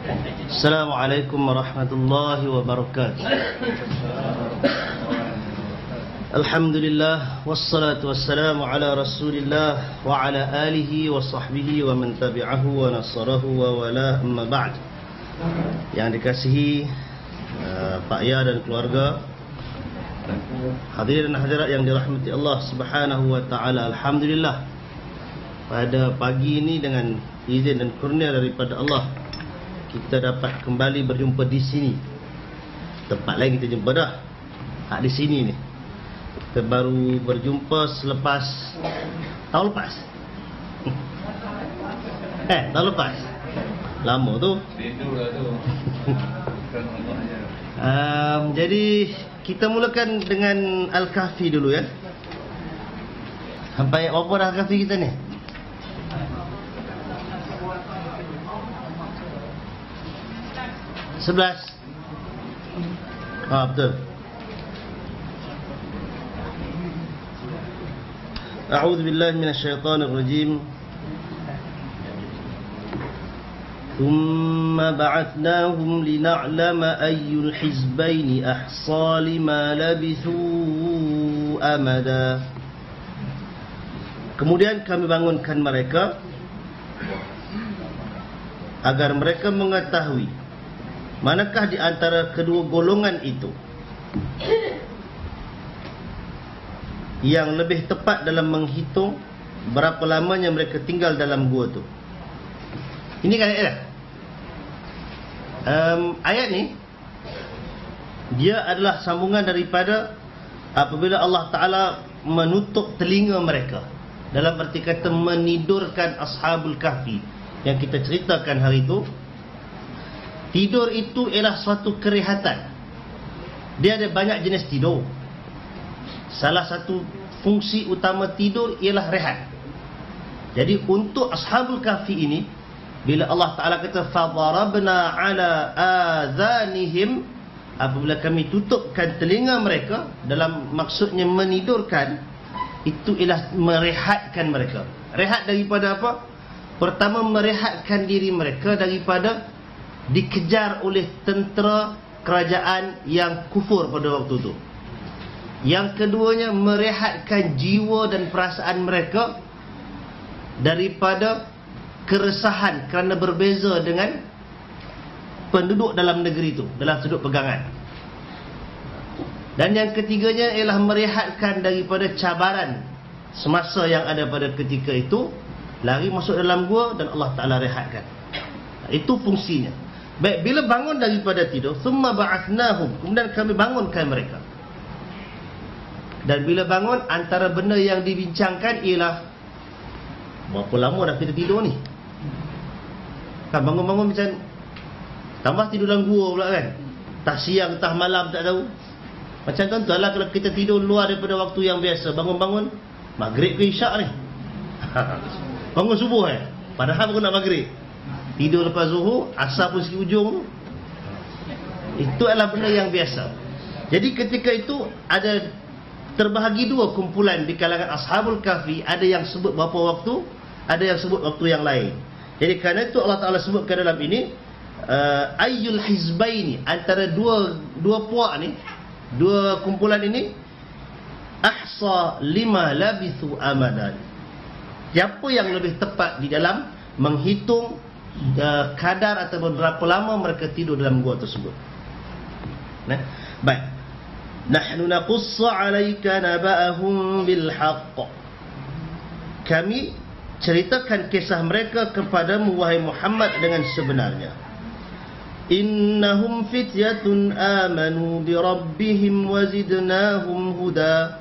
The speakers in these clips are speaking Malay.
Assalamualaikum warahmatullahi wabarakatuh. Alhamdulillah wassalatu wassalamu ala Rasulillah wa ala alihi wa sahbihi wa man tabi'ahu wa nasarahu wa wala, amma ba'd. Yang dikasihi Pak Ya dan keluarga, hadirin dan hadirat yang dirahmati Allah Subhanahu wa taala, alhamdulillah pada pagi ini dengan izin dan kurnia daripada Allah kita dapat kembali berjumpa di sini. Tempat lain kita jumpa dah, di sini ni. Kita baru berjumpa selepas tahun lepas. Tahun lepas. Lama tu. Jadi kita mulakan dengan Al-Kahfi dulu ya. Sampai berapa dah Al-Kahfi kita ni? Sebelas. Betul. A'udzu billahi minasyaitonir rajim. Thumma ba'atnahum lina'lama ayyul hizbaini ahsa lima labithu amada. Kemudian kami bangunkan mereka agar mereka mengetahui manakah di antara kedua golongan itu yang lebih tepat dalam menghitung berapa lamanya mereka tinggal dalam gua tu. Ini kan ayat. Ayat ni dia adalah sambungan daripada apabila Allah Ta'ala menutup telinga mereka, dalam arti kata menidurkan Ashabul Kahfi yang kita ceritakan hari itu. Tidur itu ialah suatu kerehatan. Dia ada banyak jenis tidur. Salah satu fungsi utama tidur ialah rehat. Jadi untuk Ashabul Kahfi ini, bila Allah Ta'ala kata fadarabna ala adhanihim, apabila kami tutupkan telinga mereka, dalam maksudnya menidurkan, itu ialah merehatkan mereka. Rehat daripada apa? Pertama, merehatkan diri mereka daripada dikejar oleh tentera kerajaan yang kufur pada waktu itu. Yang keduanya, merehatkan jiwa dan perasaan mereka daripada keresahan kerana berbeza dengan penduduk dalam negeri itu, dalam sudut pegangan. Dan yang ketiganya ialah merehatkan daripada cabaran semasa yang ada pada ketika itu. Lari masuk dalam gua dan Allah Ta'ala rehatkan. Itu fungsinya. Baik, bila bangun daripada tidur, thumma ba'athnahum, kemudian kami bangunkan mereka. Dan bila bangun, antara benda yang dibincangkan ialah berapa lama dah kita tidur ni. Kan bangun-bangun macam tambah tidur dalam gua pula kan. Tak siang, tak malam, tak tahu. Macam tuan-tuan lah kalau kita tidur luar daripada waktu yang biasa, bangun-bangun maghrib ke isyak ni. Bangun subuh padahal baru nak maghrib. Tidur lepas zuhur, asar pun sikit ujung tu. Itu adalah benda yang biasa. Jadi ketika itu ada terbahagi dua kumpulan di kalangan Ashabul Kahfi. Ada yang sebut berapa waktu, ada yang sebut waktu yang lain. Jadi kerana itu Allah Ta'ala sebutkan dalam ini ayyul hizbaini, antara dua puak ni, dua kumpulan ini, ahsa lima labithu amadan. Siapa yang lebih tepat di dalam menghitung kadar atau berapa lama mereka tidur dalam gua tersebut. Baik. Nahnu naqussu 'alaika naba'ahum bil haqq. Kami ceritakan kisah mereka kepadamu wahai Muhammad dengan sebenarnya. Innahum fityatun amanu bi rabbihim wa zidnahum huda.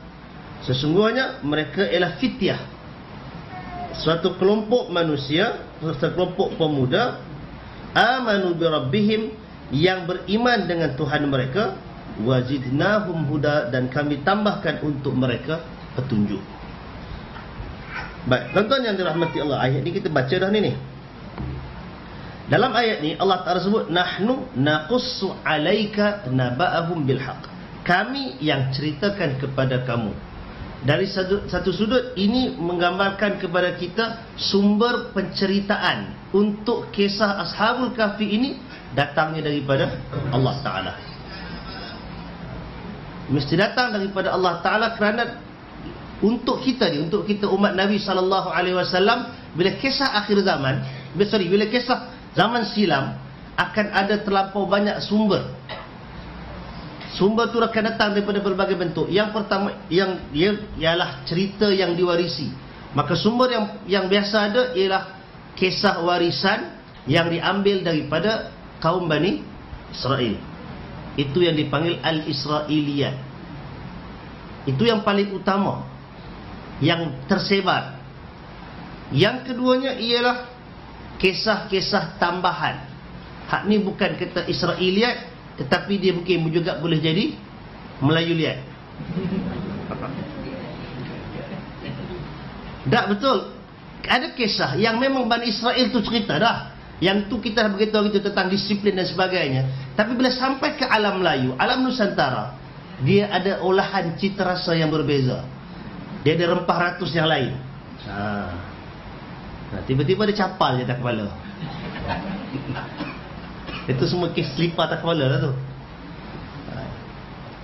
Sesungguhnya mereka ialah fityah, suatu kelompok manusia, suatu kelompok pemuda, amanu bi rabbihim, yang beriman dengan Tuhan mereka, wazidnahum huda, dan kami tambahkan untuk mereka petunjuk. Baik, tuan-tuan yang dirahmati Allah, ayat ni kita baca dah ni. Dalam ayat ni Allah Ta'ala sebut nahnu naqussu 'alaika naba'ahum bil haqq. Kami yang ceritakan kepada kamu dari satu sudut ini menggambarkan kepada kita sumber penceritaan untuk kisah Ashabul Kahfi ini datangnya daripada Allah Ta'ala. Mesti datang daripada Allah Ta'ala kerana untuk kita umat Nabi SAW, bila kisah akhir zaman, bila kisah zaman silam, akan ada terlampau banyak sumber. Sumber itu akan datang daripada berbagai bentuk. Yang pertama, ialah cerita yang diwarisi. Maka sumber yang biasa ada ialah kisah warisan yang diambil daripada kaum Bani Israel. Itu yang dipanggil Al-Israiliyat. Itu yang paling utama, yang tersebar. Yang keduanya ialah kisah-kisah tambahan. Hak ni bukan kata Israiliyat, tetapi dia mungkin juga boleh jadi Melayuliat. Tak betul. Ada kisah yang memang Bani Israel tu cerita dah. Yang tu kita beritahu gitu tentang disiplin dan sebagainya. Tapi bila sampai ke alam Melayu, alam Nusantara, dia ada olahan cita rasa yang berbeza. Dia ada rempah ratus yang lain. Tiba-tiba dia capal je tak kepala. Itu semua kes selipar tak kepala lah tu.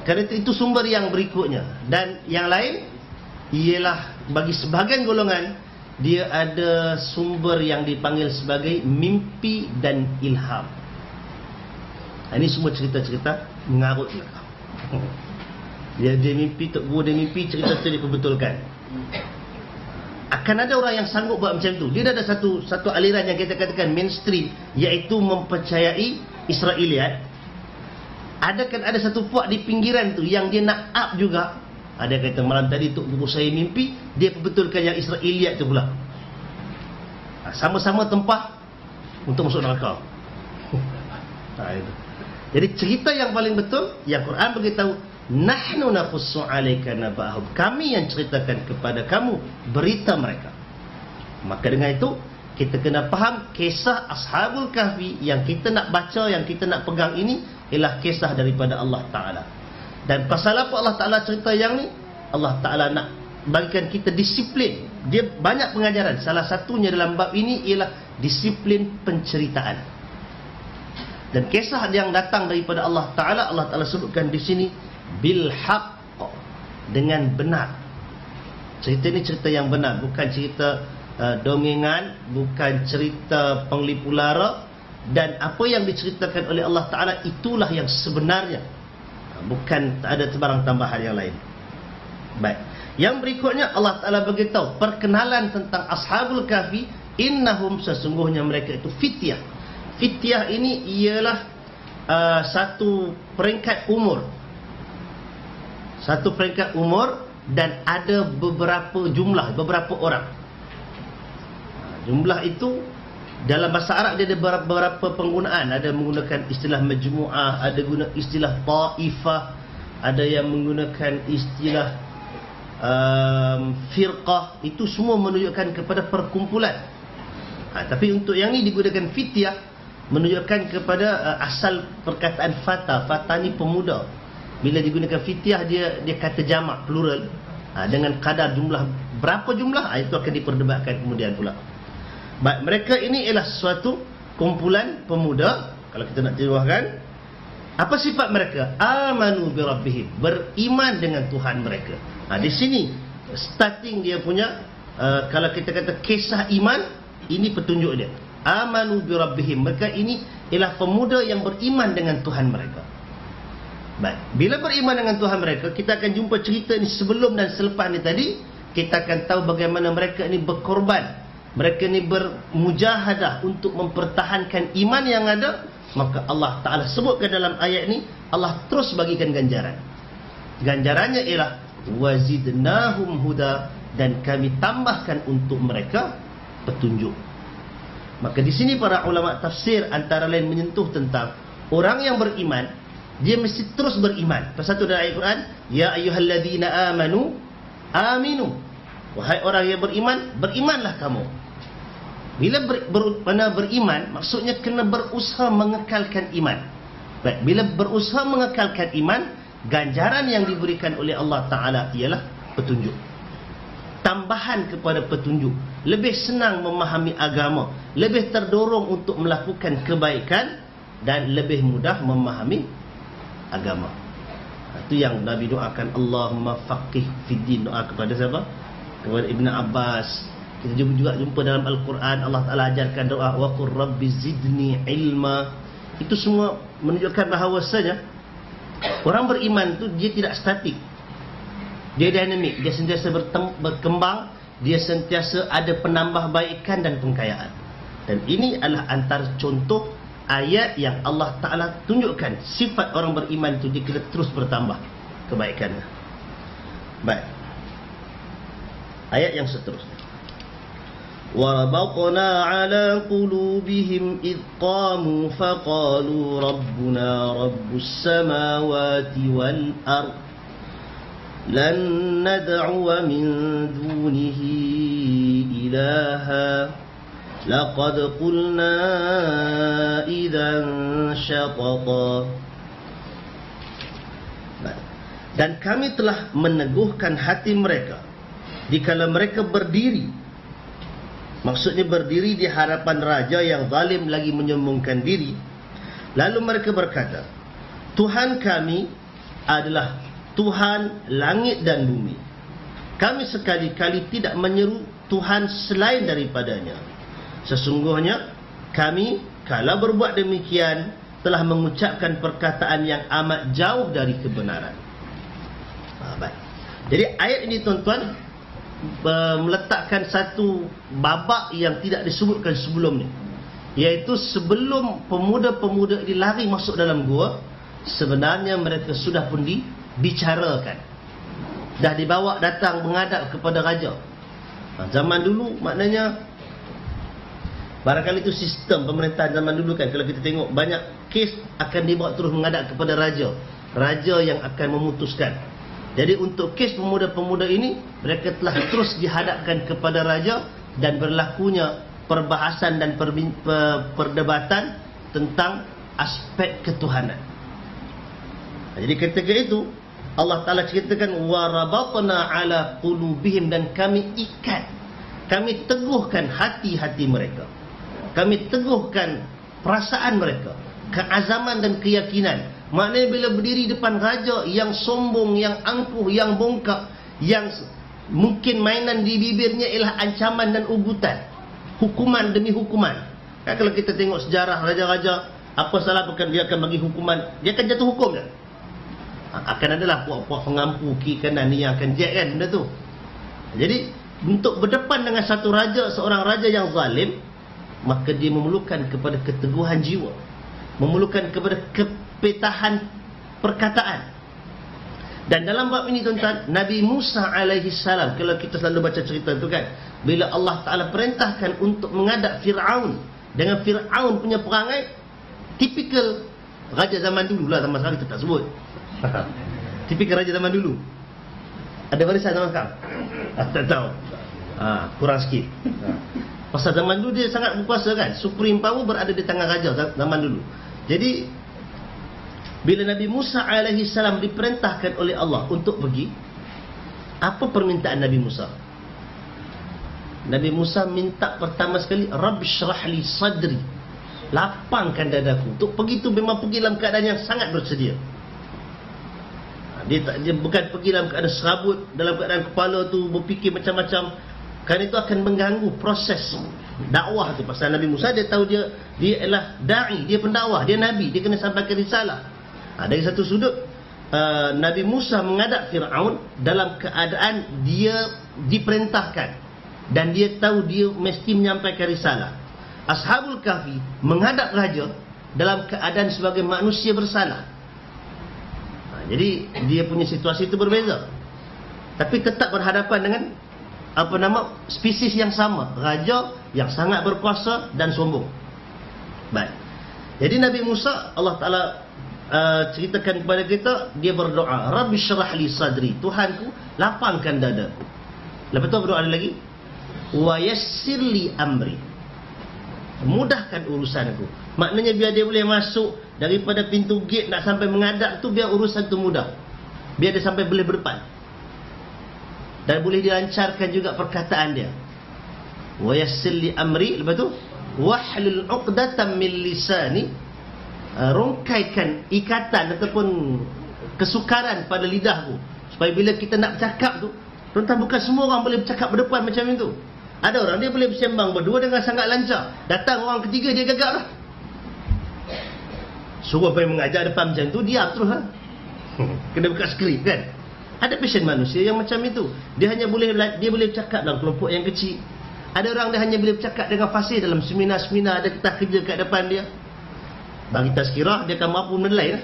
Kerana itu sumber yang berikutnya. Dan yang lain ialah bagi sebahagian golongan, dia ada sumber yang dipanggil sebagai mimpi dan ilham. Ini semua cerita-cerita mengarut. Dia mimpi, Tok Guru dia mimpi, cerita tu dia perbetulkan. Akan ada orang yang sanggup buat macam tu. Dia dah ada satu aliran yang kita katakan mainstream, iaitu mempercayai Israiliyat. Ada satu puak di pinggiran tu yang dia nak up juga. Ada kata malam tadi Tok Guru saya mimpi, dia perbetulkan yang Israiliyat tu pula. Sama-sama tempah untuk masuk neraka. Jadi cerita yang paling betul, yang Quran beritahu, nahnu naqussu 'alaika naba'ahum, kami yang ceritakan kepada kamu berita mereka. Maka dengan itu kita kena faham kisah Ashabul Kahfi yang kita nak baca, yang kita nak pegang ini ialah kisah daripada Allah Ta'ala. Dan pasal apa Allah Ta'ala cerita yang ni? Allah Ta'ala nak bagikan kita disiplin. Dia banyak pengajaran. Salah satunya dalam bab ini ialah disiplin penceritaan. Dan kisah yang datang daripada Allah Ta'ala, Allah Ta'ala sebutkan di sini bil haqq, dengan benar. Cerita ini cerita yang benar, bukan cerita dongengan, bukan cerita penglipu lara. Dan apa yang diceritakan oleh Allah Ta'ala itulah yang sebenarnya, bukan ada sebarang tambahan yang lain. Baik, yang berikutnya Allah Ta'ala beritahu perkenalan tentang Ashabul Kahfi. Innahum, sesungguhnya mereka itu fityah. Fityah ini ialah satu peringkat umur. Satu peringkat umur, dan ada beberapa jumlah, beberapa orang. Jumlah itu dalam bahasa Arab dia ada beberapa penggunaan. Ada menggunakan istilah majmu'ah, ada guna istilah ta'ifah, ada yang menggunakan istilah firqah. Itu semua menunjukkan kepada perkumpulan. Tapi untuk yang ini digunakan fityah, menunjukkan kepada asal perkataan fata. Fata ni pemuda. Bila digunakan fityah, dia kata jamak, plural. Dengan kadar jumlah, berapa jumlah, itu akan diperdebatkan kemudian pula. Baik, mereka ini ialah suatu kumpulan pemuda. Kalau kita nak jelaskan, apa sifat mereka? Amanu bi rabbihim, beriman dengan Tuhan mereka. Di sini starting dia punya, kalau kita kata kisah iman, ini petunjuk dia. Amanu bi rabbihim, mereka ini ialah pemuda yang beriman dengan Tuhan mereka. Baik, bila beriman dengan Tuhan mereka, kita akan jumpa cerita ni sebelum dan selepas ni tadi. Kita akan tahu bagaimana mereka ini berkorban, mereka ini bermujahadah untuk mempertahankan iman yang ada. Maka Allah Ta'ala sebutkan dalam ayat ni, Allah terus bagikan ganjaran. Ganjarannya ialah wazidnahum huda, dan kami tambahkan untuk mereka petunjuk. Maka di sini para ulama tafsir antara lain menyentuh tentang orang yang beriman, dia mesti terus beriman. Pasal itu dalam ayat Quran, ya ayyuhalladzina amanu aminu, wahai orang yang beriman, berimanlah kamu. Bila beriman, maksudnya kena berusaha mengekalkan iman. Baik, bila berusaha mengekalkan iman, ganjaran yang diberikan oleh Allah Ta'ala ialah petunjuk. tambahan kepada petunjuk, lebih senang memahami agama, lebih terdorong untuk melakukan kebaikan, dan lebih mudah memahami agama. Itu yang Nabi doakan, Allahumma faqih fiddin. Doa kepada siapa? Kepada Ibn Abbas. Kita juga jumpa dalam Al-Quran, Allah Ta'ala ajarkan doa, wa qur rabbi zidni ilma. Itu semua menunjukkan bahawasanya orang beriman itu dia tidak statik, dia dinamik, dia sentiasa berkembang, dia sentiasa ada penambahbaikan dan pengkayaan. Dan ini adalah antara contoh ayat yang Allah Ta'ala tunjukkan sifat orang beriman itu dia kena terus bertambah kebaikannya. Baik, ayat yang seterusnya, وَرَبَطْنَا عَلَى قُلُوبِهِمْ إِذْ قَامُوا فَقَالُوا رَبُّنَا رَبُّ السَّمَاوَاتِ وَالْأَرْضِ لَن نَّدْعُوَ مِن دُونِهِ إِلَٰهًا لَقَدْ قُلْنَا إِذًا شَطَطًا. Dan kami telah meneguhkan hati mereka dikala mereka berdiri. Maksudnya berdiri di hadapan raja yang zalim lagi menyombongkan diri. Lalu mereka berkata, Tuhan kami adalah Tuhan langit dan bumi. Kami sekali-kali tidak menyeru Tuhan selain daripadanya. Sesungguhnya kami kalau berbuat demikian telah mengucapkan perkataan yang amat jauh dari kebenaran. Baik. Jadi ayat ini tuan-tuan meletakkan satu babak yang tidak disebutkan sebelum ni, iaitu sebelum pemuda-pemuda ini lari masuk dalam gua, sebenarnya mereka sudah pun dibicarakan, dah dibawa datang menghadap kepada raja. Zaman dulu maknanya barangkali itu sistem pemerintahan zaman dulu kan. Kalau kita tengok banyak kes akan dibawa terus menghadap kepada raja, raja yang akan memutuskan. Jadi untuk kes pemuda-pemuda ini, mereka telah terus dihadapkan kepada raja dan berlakunya perbahasan dan perdebatan tentang aspek ketuhanan. Jadi ketika itu Allah Ta'ala ceritakan, warabatna ala qulubihim, dan kami ikat, kami teguhkan hati-hati mereka, kami teguhkan perasaan mereka, keazaman dan keyakinan. Maknanya bila berdiri depan raja yang sombong, yang angkuh, yang bongkak, yang mungkin mainan di bibirnya ialah ancaman dan ugutan, hukuman demi hukuman. Kan kalau kita tengok sejarah raja-raja, apa salah bukan dia akan bagi hukuman, dia akan jatuh hukum kan? Akan adalah puak-puak pengampu kiri kanan ni yang akan jet kan benda tu. Jadi untuk berdepan dengan satu raja, seorang raja yang zalim, maka dia memerlukan kepada keteguhan jiwa, memerlukan kepada kepetahan perkataan. Dan dalam bab ini tuan-tuan, Nabi Musa alaihi salam, kalau kita selalu baca cerita itu kan, bila Allah Ta'ala perintahkan untuk menghadap Fir'aun, dengan Fir'aun punya perangai tipikal raja zaman dulu lah, sama sekali kita tak sebut. Tipikal raja zaman dulu. Ada barisan zaman sekarang? Tak tahu. Kurang sikit. Pasal zaman dulu dia sangat berkuasa kan, supreme power berada di tangan raja zaman dulu. Jadi bila Nabi Musa alaihi salam diperintahkan oleh Allah untuk pergi, apa permintaan Nabi Musa? Nabi Musa minta pertama sekali, Rabb syrah li sadri, lapangkan dadaku. Untuk pergi tu memang pergi dalam keadaan yang sangat bersedia. Dia bukan pergi dalam keadaan serabut, dalam keadaan kepala tu berfikir macam-macam, kerana itu akan mengganggu proses dakwah tu. Pasal Nabi Musa dia tahu dia ialah da'i, dia pendakwah, dia nabi, dia kena sampaikan risalah. Dari satu sudut, Nabi Musa menghadap Fir'aun dalam keadaan dia diperintahkan dan dia tahu dia mesti menyampaikan risalah. Ashabul Kahfi menghadap raja dalam keadaan sebagai manusia bersalah. Jadi dia punya situasi itu berbeza, tapi tetap berhadapan dengan spesies yang sama, raja yang sangat berkuasa dan sombong. Baik. Jadi Nabi Musa, Allah Ta'ala ceritakan kepada kita, dia berdoa, Rabbi syrah li sadri, Tuhanku lapangkan dada. Lepas tu berdoa lagi, wa yassir li amri, mudahkan urusanku. Maknanya biar dia boleh masuk daripada pintu gate nak sampai menghadap tu, biar urusan tu mudah, biar dia sampai boleh berdepan. dan boleh dilancarkan juga perkataan dia. Wa yassir li amri, lepas tu wahlul 'uqdatam min lisani, rongkaikan ikatan ataupun kesukaran pada lidahku, supaya bila kita nak bercakap tu, tuan-tuan, bukan semua orang boleh bercakap berdepan macam itu. Ada orang dia boleh bersembang berdua dengan sangat lancar, datang orang ketiga dia gagap lah. Suruh pergi mengajar depan macam tu, diam terus lah. Kena buka skrip kan. Ada passion manusia yang macam itu. Dia boleh bercakap dalam kelompok yang kecil. Ada orang dia hanya boleh bercakap dengan fasih dalam seminar-seminar, ada kertas kerja kat depan dia. Bagi tazkirah, dia akan mampu menilai lah.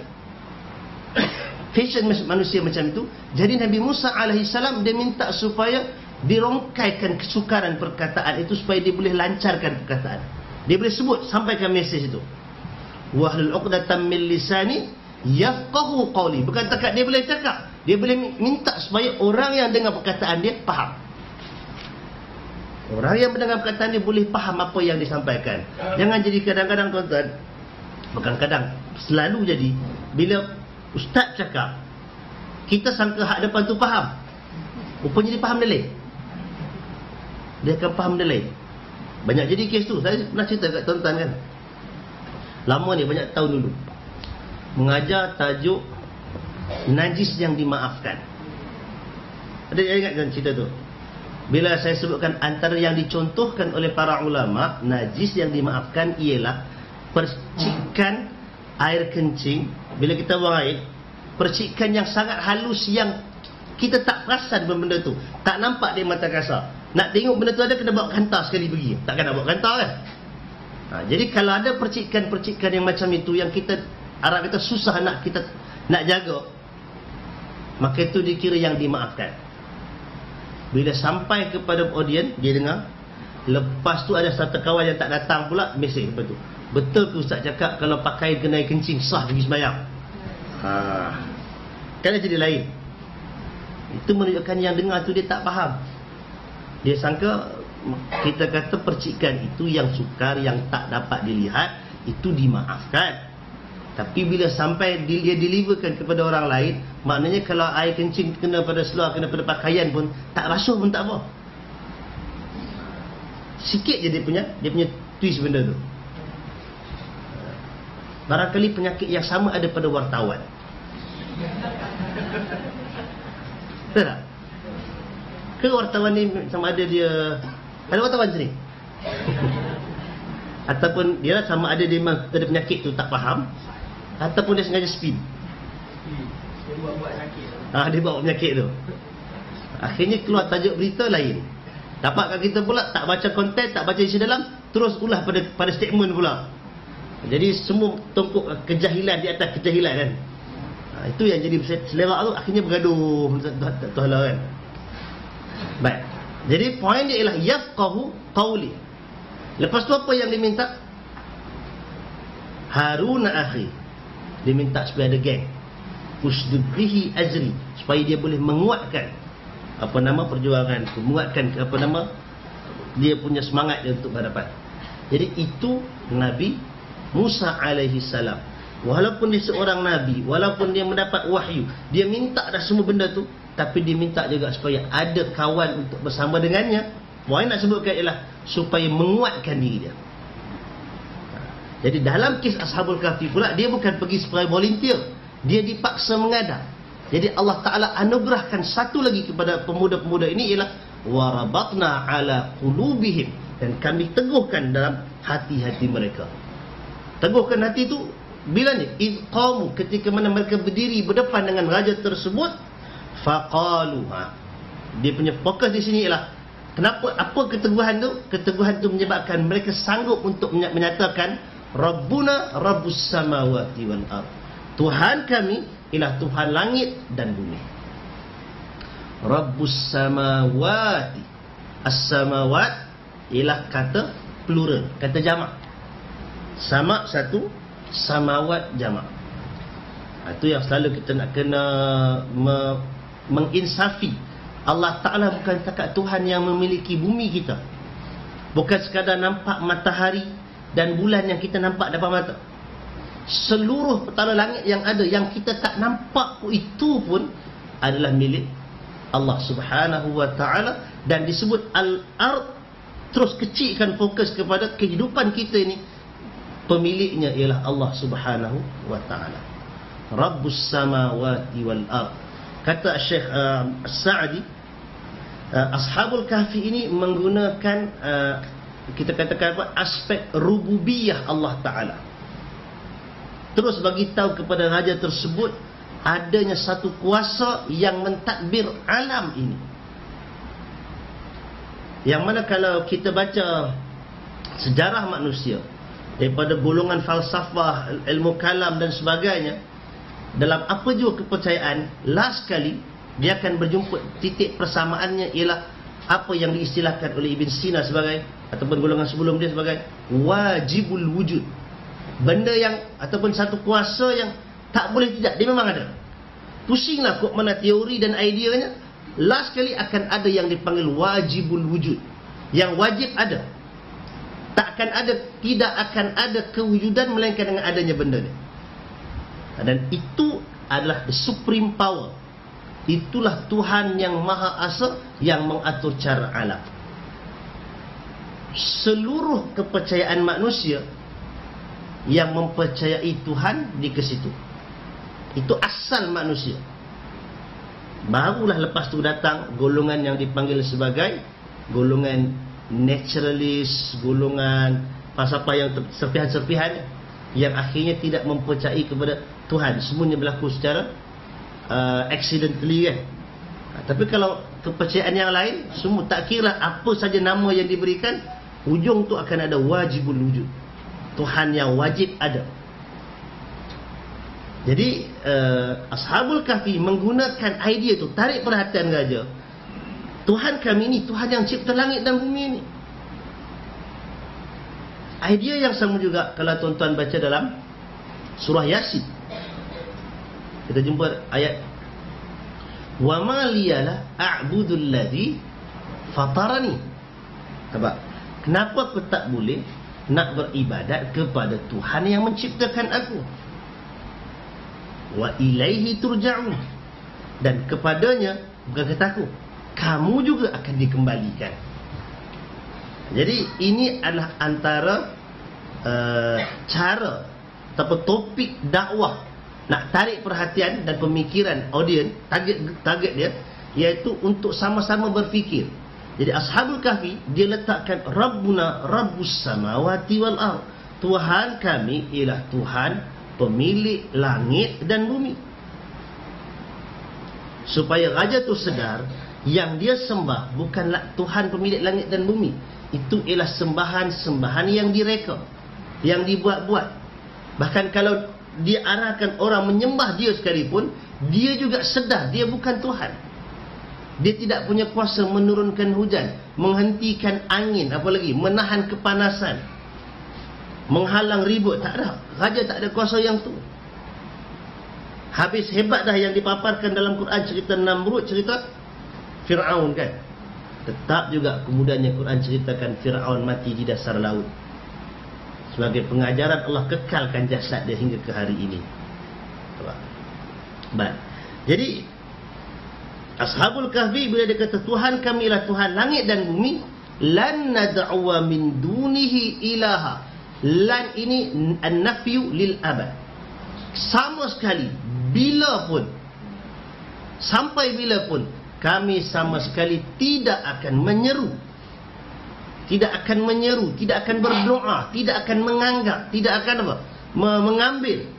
Fashion manusia macam itu. Jadi Nabi Musa alaihissalam dia minta supaya dirongkaikan kesukaran perkataan itu, supaya dia boleh lancarkan perkataan. Dia boleh sebut, sampaikan mesej itu. Wahlul 'uqdatam min lisani yafqahu qawli. Bukan takat dia boleh cakap, dia boleh minta supaya orang yang dengar perkataan dia faham. Orang yang mendengar perkataan dia boleh faham apa yang disampaikan. Jangan jadi kadang-kadang tuan-tuan, bukan kadang, selalu jadi, bila ustaz cakap, kita sangka hak depan tu faham, rupanya dia faham delay. Dia akan faham delay. Banyak jadi kes tu. Saya pernah cerita kat tuan-tuan kan, lama ni, banyak tahun dulu, mengajar tajuk najis yang dimaafkan. Ada yang ingat kan cerita tu? Bila saya sebutkan antara yang dicontohkan oleh para ulama, najis yang dimaafkan ialah percikan air kencing. Bila kita buang air, percikan yang sangat halus, yang kita tak perasan benda tu, tak nampak dia mata kasar. Nak tengok benda tu ada, kena bawa kantar sekali pergi. Takkan nak bawa kantar kan? Jadi kalau ada percikan-percikan yang macam itu, yang kita, Arab kita susah nak jaga, maka itu dikira yang dimaafkan. Bila sampai kepada audien, dia dengar. Lepas tu ada satu kawan yang tak datang pula, mesej lepas tu, betul ke ustaz cakap kalau pakai kenai kencing sah pergi sembahyang? Kan jadi lain. Itu menunjukkan yang dengar tu dia tak faham. Dia sangka kita kata percikan itu yang sukar, yang tak dapat dilihat, itu dimaafkan. Tapi bila sampai dia deliverkan kepada orang lain, maknanya kalau air kencing kena pada seluar, kena pada pakaian pun, tak basuh pun tak apa. Sikit je dia punya twist benda tu. Barangkali penyakit yang sama ada pada wartawan. Betul tak? Ke wartawan ni sama ada dia, ada wartawan sini, ataupun dia sama ada dia memang ada penyakit tu tak faham, ataupun dia sengaja spin. Dia buat sakit. Dia bawa penyakit tu. Akhirnya keluar tajuk berita lain. Dapat kat kita pula tak baca konten, tak baca isi dalam, terus ulah pada statement pula. Jadi semua tumpuk kejahilan di atas kejahilan kan. Itu yang jadi selerak tu, akhirnya bergaduh tu hala kan. Baik. Jadi poin dia ialah yafqahu qawli. Lepas tu apa yang diminta? Harun akhi, diminta supaya ada geng. Usdud bihi azri, supaya dia boleh menguatkan perjuangan, menguatkan dia punya semangat dia untuk berhadapan. Jadi itu Nabi Musa alaihi salam. Walaupun dia seorang nabi, walaupun dia mendapat wahyu, dia minta dah semua benda tu, tapi dia minta juga supaya ada kawan untuk bersama dengannya. Poin nak sebutkan ialah supaya menguatkan diri dia. Jadi dalam kes Ashabul Kahfi pula, dia bukan pergi sebagai volunteer, dia dipaksa mengadap. Jadi Allah Ta'ala anugerahkan satu lagi kepada pemuda-pemuda ini, ialah warabatna ala qulubihim, dan kami teguhkan dalam hati-hati mereka. Teguhkan hati itu bila ni? Idqamu, ketika mana mereka berdiri berdepan dengan raja tersebut, faqalu. Dia punya fokus di sini ialah kenapa, apa keteguhan tu? Keteguhan tu menyebabkan mereka sanggup untuk menyatakan Rabbuna Rabbus samawati wal ard. Tuhan kami ialah Tuhan langit dan bumi. Rabbus samawati. As-samawat ialah kata plural, kata jamak. Sama satu, samawat jamak. Itu yang selalu kita nak kena menginsafi. Allah Ta'ala bukan takat Tuhan yang memiliki bumi kita, bukan sekadar nampak matahari dan bulan yang kita nampak depan mata. Seluruh petala langit yang ada, yang kita tak nampak, itu pun adalah milik Allah Subhanahu wa ta'ala, dan disebut al-ard, terus kecilkan fokus kepada kehidupan kita ini, pemiliknya ialah Allah Subhanahu wa ta'ala. Rabbus samawati wal ard. Kata Syekh As-Sa'di, Ashabul Kahfi ini menggunakan kita katakan apa, aspek rububiyah Allah Ta'ala. Terus bagi tahu kepada raja tersebut adanya satu kuasa yang mentadbir alam ini. Yang mana kalau kita baca sejarah manusia daripada golongan falsafah, ilmu kalam dan sebagainya, dalam apa juga kepercayaan, last sekali dia akan berjumpa titik persamaannya ialah apa yang diistilahkan oleh Ibn Sina sebagai, ataupun golongan sebelum dia sebagai wajibul wujud. Benda yang ataupun satu kuasa yang tak boleh tidak, dia memang ada. Pusinglah kok mana teori dan ideanya, last sekali akan ada yang dipanggil wajibul wujud. Yang wajib ada. Takkan ada, tidak akan ada kewujudan melainkan dengan adanya benda ni. Dan itu adalah the supreme power. Itulah Tuhan yang Maha Asa yang mengatur cara alam. Seluruh kepercayaan manusia yang mempercayai Tuhan di ke situ. Itu asal manusia. Barulah lepas tu datang golongan yang dipanggil sebagai golongan naturalist, golongan falsafah yang serpihan-serpihan yang akhirnya tidak mempercayai kepada Tuhan. Semuanya berlaku secara accidentally kan. Tapi kalau kepercayaan yang lain, semua tak kira apa saja nama yang diberikan, ujung tu akan ada wajibul wujud. Tuhan yang wajib ada. Jadi Ashabul Kahfi menggunakan idea tu, tarik perhatian raja. Tuhan kami ni Tuhan yang cipta langit dan bumi ni. Idea yang sama juga kalau tuan-tuan baca dalam surah Yasin. Kita jumpa ayat wa ma liyala a'budul ladzi fatarani. Sebab kenapa aku tak boleh nak beribadat kepada Tuhan yang menciptakan aku? Wa ilaihi turja'un. Dan kepadanya, bukan kata aku, kamu juga akan dikembalikan. Jadi ini adalah antara cara ataupun topik dakwah nak tarik perhatian dan pemikiran audiens, target dia, iaitu untuk sama-sama berfikir. Jadi Ashabul Kahfi dia letakkan Rabbuna Rabbus samawati wal ard. Tuhan kami ialah Tuhan pemilik langit dan bumi. Supaya raja tu sedar yang dia sembah bukanlah Tuhan pemilik langit dan bumi. Itu ialah sembahan-sembahan yang direka, yang dibuat-buat. Bahkan kalau dia arahkan orang menyembah dia sekalipun, dia juga sedar dia bukan Tuhan. Dia tidak punya kuasa menurunkan hujan, menghentikan angin, apalagi menahan kepanasan, menghalang ribut. Tak ada. Raja tak ada kuasa yang tu. Habis hebat dah yang dipaparkan dalam Quran, cerita Namrud, cerita Fir'aun kan. Tetap juga kemudiannya Quran ceritakan Fir'aun mati di dasar laut. Sebagai pengajaran Allah kekalkan jasad dia hingga ke hari ini. Baik. Jadi Ashabul Kahfi bila dia kata Tuhan kami ialah Tuhan langit dan bumi, lan nad'uwa min dunihi ilaha. Lan ini an-nafyu lil abad. Sama sekali, bila pun, sampai bila pun, kami sama sekali tidak akan menyeru, tidak akan menyeru, tidak akan berdoa, tidak akan menganggap, tidak akan apa? Mengambil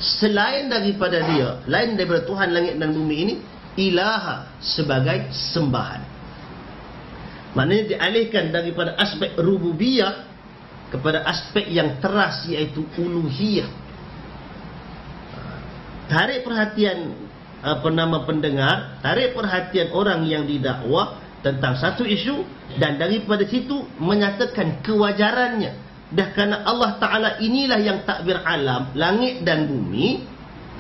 selain daripada dia, lain daripada Tuhan langit dan bumi ini, ilaha, sebagai sembahan. Maknanya dialihkan daripada aspek rububiyah kepada aspek yang teras, iaitu uluhiyah. Tarik perhatian pendengar, tarik perhatian orang yang didakwah tentang satu isu, dan daripada situ menyatakan kewajarannya. Dah kerana Allah Ta'ala inilah yang takbir alam, langit dan bumi,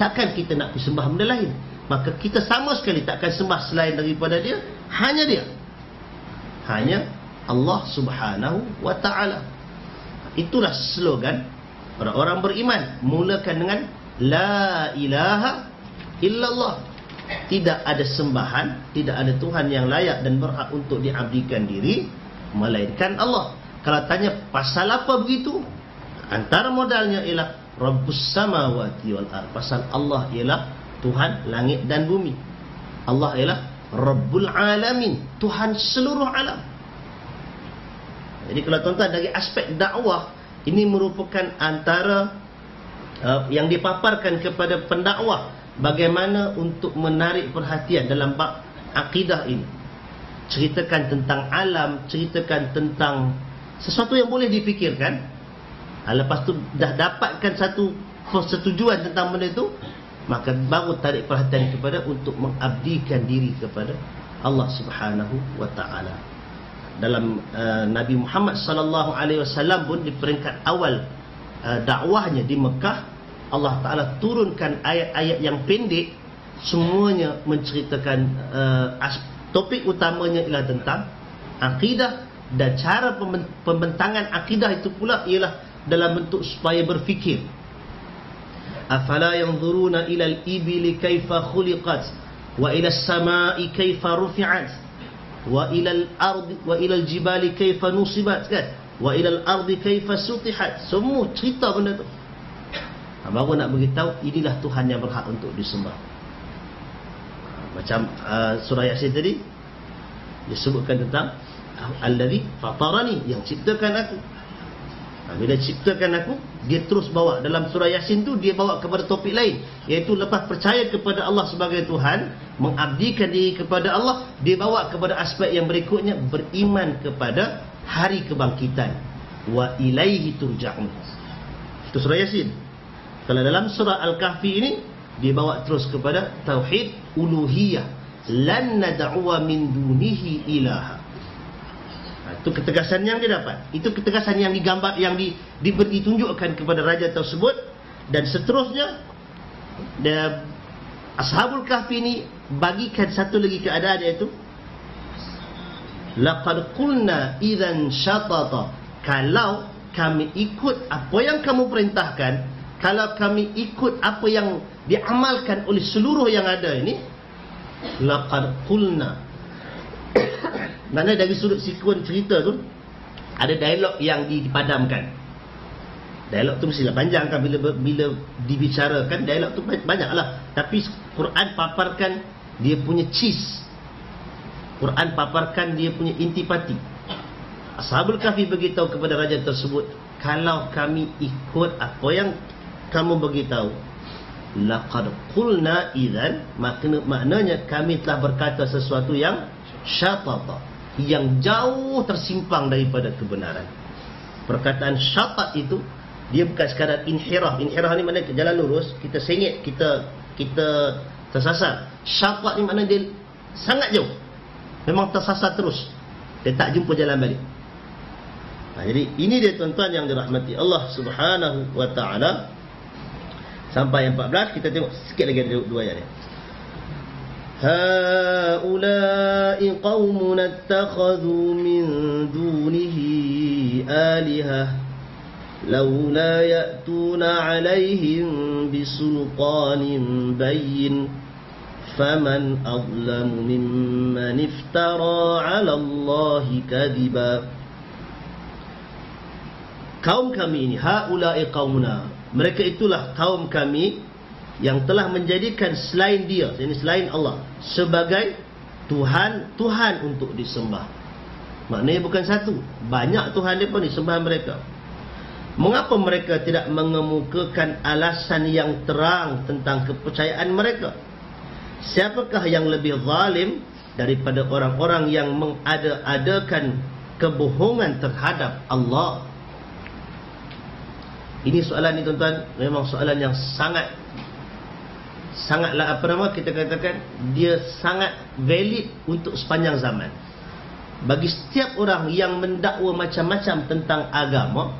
takkan kita nak pergi sembah benda lain. Maka kita sama sekali takkan sembah selain daripada dia. Hanya dia, hanya Allah Subhanahu wa Ta'ala. Itulah slogan orang-orang beriman. Mulakan dengan La ilaha illallah. tidak ada sembahan, tidak ada Tuhan yang layak dan berhak untuk diabdikan diri melainkan Allah. Kalau tanya pasal apa begitu, antara modalnya ialah Rabbus samawati wal ard. Pasal Allah ialah Tuhan langit dan bumi. Allah ialah Rabbul alamin, Tuhan seluruh alam. Jadi kalau tuan-tuan dari aspek dakwah, ini merupakan antara yang dipaparkan kepada pendakwah, bagaimana untuk menarik perhatian dalam bab akidah ini. Ceritakan tentang alam, ceritakan tentang sesuatu yang boleh dipikirkan. Lepas tu dah dapatkan satu persetujuan tentang benda itu, maka baru tarik perhatian kepada untuk mengabdikan diri kepada Allah Subhanahu wa taala. Dalam Nabi Muhammad sallallahu alaihi wasallam pun di peringkat awal dakwahnya di Mekah, Allah Taala turunkan ayat-ayat yang pendek, semuanya menceritakan topik utamanya ialah tentang akidah, dan cara pembentangan akidah itu pula ialah dalam bentuk supaya berfikir. Afala yanzuruna ilal ibili kaifa khuliqat wa ilas samai kaifa rufi'at wa ilal ardi wa ilal jibali kaifa nusibat, kan? Wa ilal ardi kaifa sutihat. Semua cerita benda tu. Baru nak beritahu inilah Tuhan yang berhak untuk disembah. Macam surah Yasin tadi disebutkan tentang Allazi fatarani, yang ciptakan aku. Bila ciptakan aku, dia terus bawa dalam surah Yasin tu, dia bawa kepada topik lain, iaitu lepas percaya kepada Allah sebagai Tuhan, mengabdikan diri kepada Allah, dia bawa kepada aspek yang berikutnya, beriman kepada hari kebangkitan. Wa ilaihi turja'un. Itu surah Yasin. Kalau dalam surah Al-Kahfi ini, dia bawa terus kepada tauhid uluhiyah, lan nad'uwa min dunihi ilaha. Itu ketegasan yang dia dapat. Itu ketegasan yang digambar, yang ditunjukkan kepada raja tersebut. Dan seterusnya, Ashabul Kahfi ini bagikan satu lagi keadaan, iaitu laqad qulna idzan syatata. Kalau kami ikut apa yang kamu perintahkan, kalau kami ikut apa yang diamalkan oleh seluruh yang ada ini, laqad qulna. Maknanya dari sudut sekuen cerita tu, ada dialog yang dipadamkan. Dialog tu mestilah panjang kan, bila dibicarakan dialog tu banyaklah. Tapi Quran paparkan dia punya cheese. Quran paparkan dia punya intipati. Ashabul Kahfi beritahu kepada raja tersebut, kalau kami ikut apa yang kamu beritahu, laqad qulna idzan, maknanya kami telah berkata sesuatu yang syatata, yang jauh tersimpang daripada kebenaran. Perkataan syatat itu, dia bukan sekadar inhiraf. Inhiraf ni maknanya jalan lurus, kita sengit, kita tersasar. Syatat ni maknanya dia sangat jauh, memang tersasar terus, dia tak jumpa jalan balik. Jadi ini dia tuan-tuan yang dirahmati Allah Subhanahu wa taala. Sampai yang 14, kita tengok sikit lagi ada dua ayat ni. Haula'i qaumun ittakhadhu min dunihi alihah laula ya'tuna 'alaihim bisultanin bayyin faman adlamu mimman iftara 'ala Allahi kadhiba. Kaum kami ini, haula'i qaumuna, mereka itulah kaum kami yang telah menjadikan selain dia, ini selain Allah, sebagai Tuhan untuk disembah. Maknanya bukan satu, banyak Tuhan dia pun disembah mereka. Mengapa mereka tidak mengemukakan alasan yang terang tentang kepercayaan mereka? Siapakah yang lebih zalim daripada orang-orang yang mengada-adakan kebohongan terhadap Allah? Ini soalan ni tuan-tuan, memang soalan yang sangatlah kita katakan, dia sangat valid untuk sepanjang zaman. Bagi setiap orang yang mendakwa macam-macam tentang agama,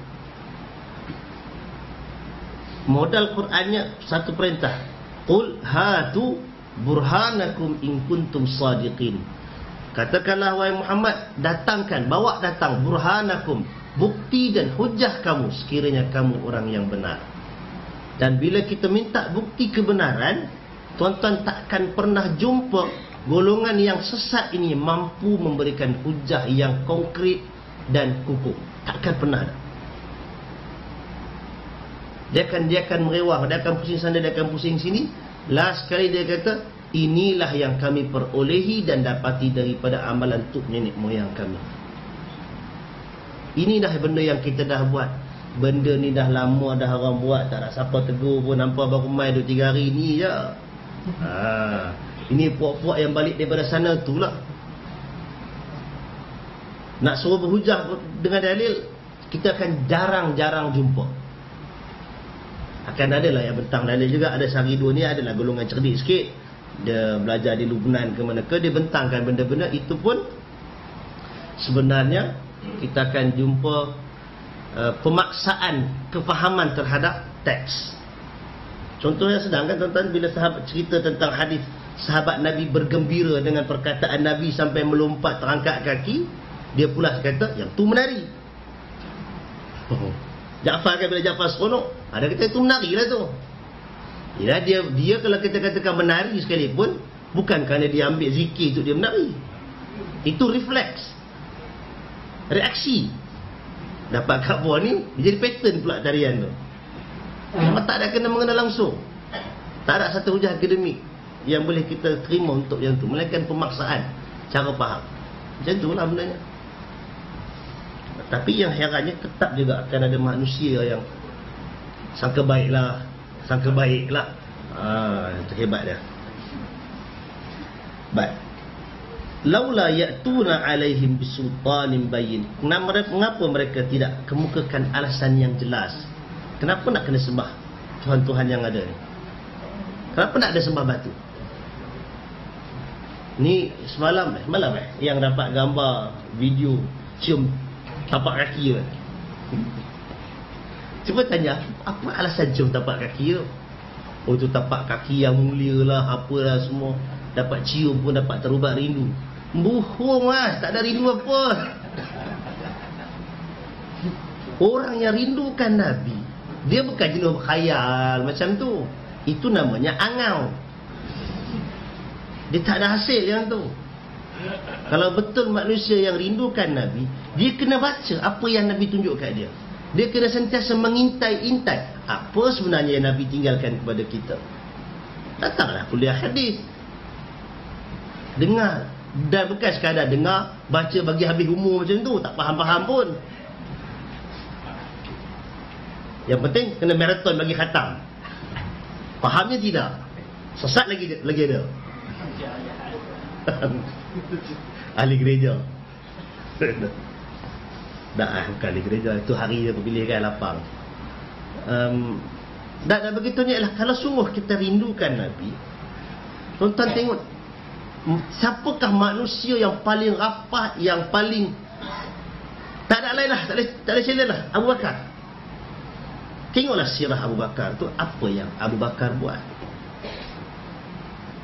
modal Qurannya satu perintah, qul hatu burhanakum in kuntum sadiqin. Katakanlah wahai Muhammad, datangkan, bawa datang burhanakum, bukti dan hujah kamu sekiranya kamu orang yang benar. Dan bila kita minta bukti kebenaran, tuan-tuan takkan pernah jumpa golongan yang sesat ini mampu memberikan hujah yang konkret dan kukuh. Takkan pernah ada. Dia akan merewah, dia akan pusing sana, dia akan pusing sini. Last kali dia kata, inilah yang kami perolehi dan dapati daripada amalan tuk nenek moyang kami. Inilah benda yang kita dah buat. Benda ni dah lama dah orang buat, tak nak siapa tegur pun, nampak baru main 2-3 hari ni je. Ini puak-puak yang balik daripada sana tu lah. Nak suruh berhujah dengan dalil, kita akan jarang-jarang jumpa. Akan ada lah yang bentang dalil juga. Ada Sahridun ni adalah golongan cerdik sikit. Dia belajar di Lubnan ke mana ke, dia bentangkan benda-benda itu pun sebenarnya kita akan jumpa pemaksaan kefahaman terhadap teks. Contohnya sedang kan tuan-tuan, bila sahabat cerita tentang hadis sahabat Nabi bergembira dengan perkataan Nabi sampai melompat terangkat kaki, dia pula kata yang tu menari. Ja'far kan bila Ja'far seronok, ada kata itu menari lah tu. Ya, dia kalau kita katakan menari sekalipun, bukan kerana dia ambil zikir untuk dia menari. Itu refleks, reaksi. Dapat kat bawah ni, dia jadi pattern pula tarian tu. Memang tak ada kena mengenal langsung. Tak ada satu hujah akademik yang boleh kita terima untuk yang tu, melainkan pemaksaan cara faham. Macam tu lah bendanya. Tapi yang herannya, tetap juga akan ada manusia yang sangka baiklah. Itu hebat dia. Baik. Laula ya'tuna alaihim bisultanin bayyin. Mengapa mereka tidak kemukakan alasan yang jelas? Kenapa nak kena sembah Tuhan-Tuhan yang ada ni? Kenapa nak ada sembah batu? Ni semalam yang dapat gambar video cium tapak kaki tu. Cuba tanya, apa alasan cium tapak kaki tu? Oh, tu tapak kaki yang mulia lah, apalah semua. Dapat cium pun dapat terubat rindu. Bohong mas, tak ada rindu apa. Orang yang rindukan Nabi, dia bukan jenis berkhayal macam tu. Itu namanya angau. Dia tak ada hasil yang tu. Kalau betul manusia yang rindukan Nabi, dia kena baca apa yang Nabi tunjuk kat dia. Dia kena sentiasa mengintai-intai apa sebenarnya yang Nabi tinggalkan kepada kita. Datanglah kuliah hadis, dengar. Dan bukan sekadar dengar, baca bagi habis umur macam tu, tak faham-faham pun. Yang penting kena maraton bagi khatam. Fahamnya tidak, sesat lagi ada. Ahli gereja. Bukan ahli gereja, itu hari dia pemilihan lapang. Dan begitunya ialah, kalau sungguh kita rindukan Nabi, tuan-tuan tengok, siapakah manusia yang paling rapah, yang paling tak ada lain lah, tak ada selain lah, Abu Bakar. Tengoklah sirah Abu Bakar tu, apa yang Abu Bakar buat.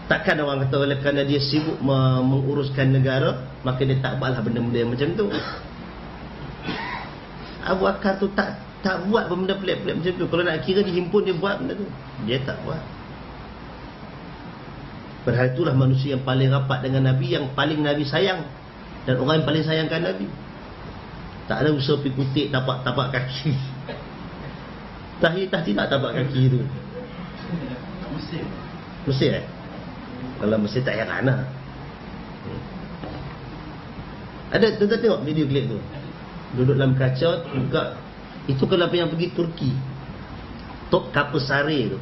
Takkan orang kata oleh kerana dia sibuk menguruskan negara, maka dia tak buatlah benda-benda yang macam tu. Abu Bakar tu tak buat benda pelik-pelik macam tu. Kalau nak kira dihimpun, dia buat benda tu. Dia tak buat. Padahal itulah manusia yang paling rapat dengan Nabi, yang paling Nabi sayang, dan orang yang paling sayangkan Nabi. Tak ada usaha pergi kutip tapak kaki. Tahti tak tapak kaki tu. Mesir Kalau Mesir tak heran lah. Ada, tuan-tuan tengok video klip tu, duduk dalam kaca, buka. Itu kalau yang pergi Turki, Top Kapısarı tu,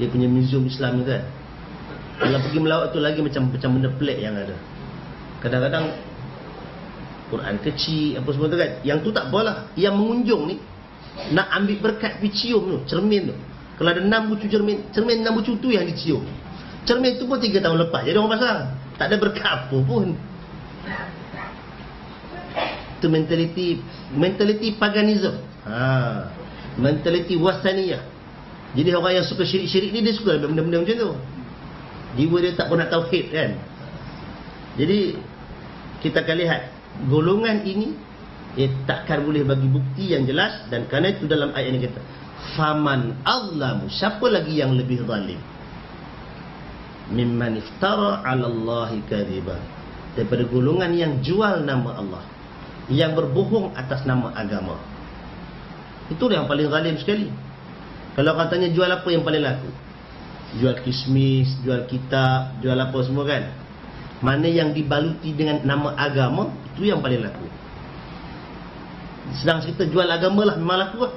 dia punya museum Islam tu kan. Kalau pergi melawat tu lagi macam benda pelik yang ada. Kadang-kadang Quran kecil apa semua tu kan. Yang tu tak apalah. Yang mengunjung ni nak ambil berkat pergi cium tu, cermin tu. Kalau ada 6 bucu cermin 6 bucu tu yang dicium. Cermin tu pun 3 tahun lepas jadi orang pasang. Tak ada berkat apa pun. Itu mentaliti paganism. Mentaliti wasaniyah. Jadi orang yang suka syirik-syirik ni, dia suka benda-benda macam tu. Jiwa dia tak pernah tauhid kan. Jadi kita akan lihat golongan ini, takkan boleh bagi bukti yang jelas. Dan kerana itu dalam ayat ini kata, faman azlamu, siapa lagi yang lebih zalim. mimman iftara 'ala Allahi kadhiba, daripada golongan yang jual nama Allah, yang berbohong atas nama agama. Itu yang paling zalim sekali. Kalau orang tanya jual apa yang paling laku, jual kismis, jual kitab, jual apa semua kan, mana yang dibaluti dengan nama agama, itu yang paling laku. Sedang kita jual agama lah, memang laku lah.